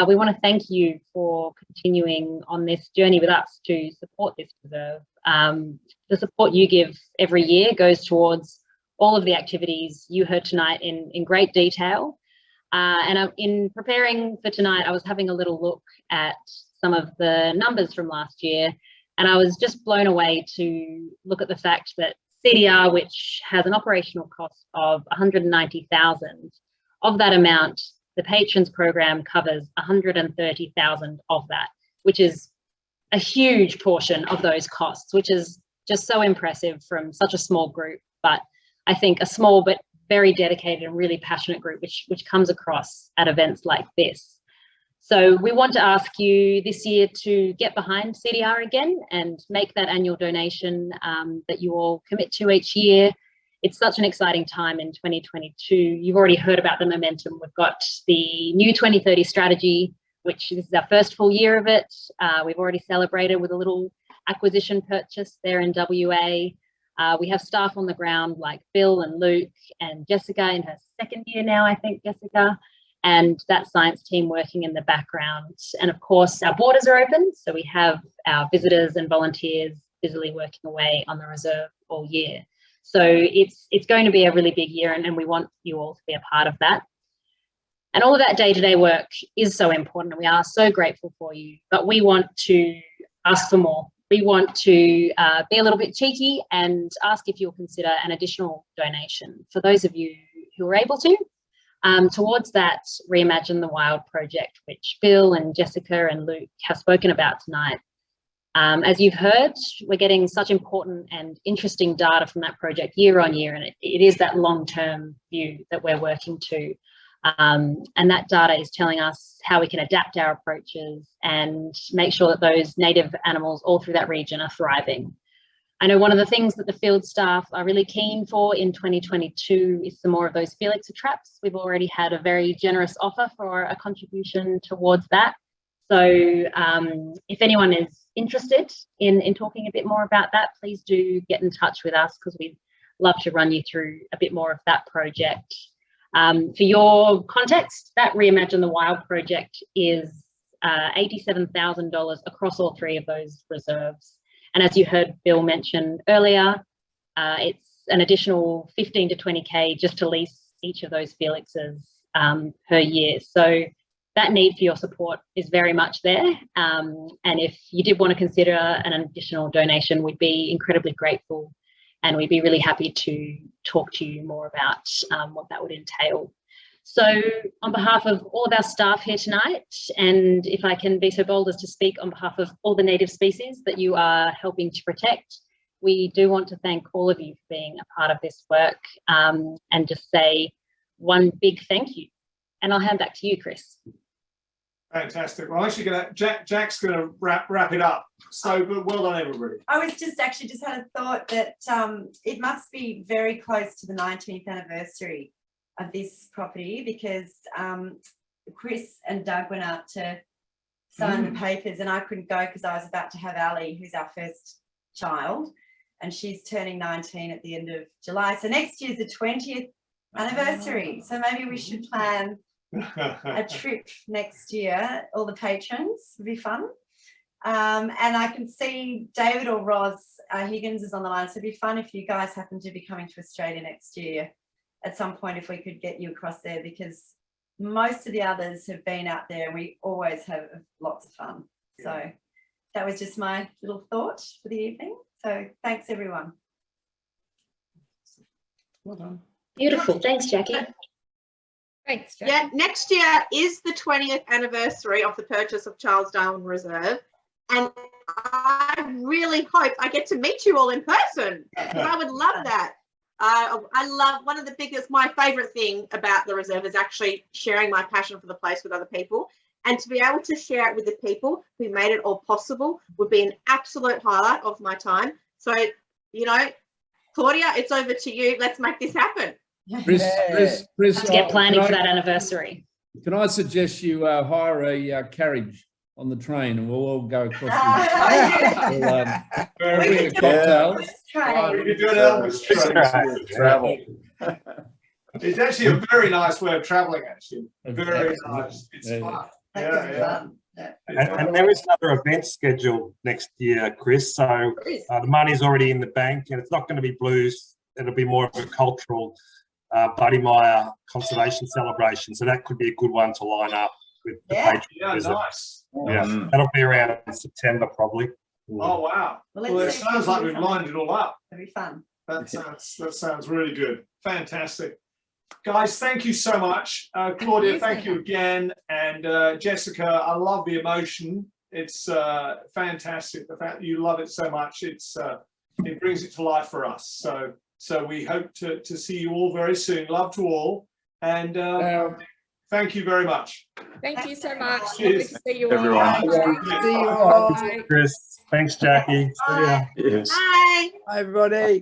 we want to thank you for continuing on this journey with us to support this reserve. The support you give every year goes towards all of the activities you heard tonight in great detail. And in preparing for tonight, I was having a little look at some of the numbers from last year, and I was just blown away to look at the fact that CDR, which has an operational cost of $190,000, of that amount, the patrons program covers $130,000 of that, which is a huge portion of those costs, which is just so impressive from such a small group. But I think a small but very dedicated and really passionate group, which comes across at events like this. So we want to ask you this year to get behind CDR again and make that annual donation that you all commit to each year. It's such an exciting time in 2022. You've already heard about the momentum. We've got the new 2030 strategy, which this is our first full year of it. We've already celebrated with a little acquisition purchase there in WA. We have staff on the ground like Bill and Luke and Jessica in her second year now, I think, Jessica, and that science team working in the background. And of course, our borders are open, so we have our visitors and volunteers busily working away on the reserve all year. So it's going to be a really big year, and we want you all to be a part of that. And all of that day-to-day work is so important, and we are so grateful for you, but we want to ask for more. We want to be a little bit cheeky and ask if you'll consider an additional donation for those of you who are able to, towards that Reimagine the Wild project, which Bill and Jessica and Luke have spoken about tonight. As you've heard, we're getting such important and interesting data from that project year on year, and it is that long-term view that we're working to. And that data is telling us how we can adapt our approaches and make sure that those native animals all through that region are thriving. I know one of the things that the field staff are really keen for in 2022 is some more of those felix traps. We've already had a very generous offer for a contribution towards that. So if anyone is interested in talking a bit more about that, please do get in touch with us, because we'd love to run you through a bit more of that project. For your context, that Reimagine the Wild project is $87,000 across all three of those reserves. And as you heard Bill mention earlier, it's an additional 15 to 20K just to lease each of those felixes per year. So that need for your support is very much there. And if you did want to consider an additional donation, we'd be incredibly grateful. And we'd be really happy to talk to you more about what that would entail. So on behalf of all of our staff here tonight, and if I can be so bold as to speak on behalf of all the native species that you are helping to protect, we do want to thank all of you for being a part of this work, and just say one big thank you. And I'll hand back to you, Chris. Fantastic. Well, I'm actually Jack's going to wrap it up. So well done, everybody. I was just had a thought that it must be very close to the 19th anniversary of this property, because Chris and Doug went out to sign the papers, and I couldn't go because I was about to have Ali, who's our first child, and she's turning 19 at the end of July. So next year's the 20th anniversary. So maybe we should plan a trip next year. All the patrons, would be fun. And I can see David or Roz Higgins is on the line, so it'd be fun if you guys happen to be coming to Australia next year at some point, if we could get you across there, because most of the others have been out there and we always have lots of fun. So that was just my little thought for the evening. So thanks, everyone. Well done. Beautiful. Thanks, Jackie. Thanks, Jackie. Yeah, next year is the 20th anniversary of the purchase of Charles Darwin Reserve. And I really hope I get to meet you all in person, because I would love that. I love, one of the biggest, my favourite thing about the reserve is actually sharing my passion for the place with other people. And to be able to share it with the people who made it all possible would be an absolute highlight of my time. So, you know, Claudia, it's over to you. Let's make this happen. Chris, Let's get planning for that anniversary. Can I suggest you hire a carriage on the train and we'll all go across the Very good. Cocktails. We could do an Elvis train. Travel. It's actually a very nice way of travelling, actually. Very nice. It's fun. Yeah. And there is another event scheduled next year, Chris. So the money's already in the bank, and it's not going to be blues. It'll be more of a cultural Badimia conservation celebration. So that could be a good one to line up with the Patrons visit. Nice. Yeah, that'll be around September probably. Oh wow! Well, it sounds like we've lined it all up. It'll be fun. That sounds really good. Fantastic. Guys, thank you so much. Claudia, thank you again. And Jessica, I love the emotion. It's fantastic. The fact that you love it so much, it brings it to life for us. So we hope to see you all very soon. Love to all. And thank you very much. Thank you so much. Cheers. Lovely to see you Everyone. all. See you all. Chris, thanks, Jackie. See ya. Bye. Hi, everybody.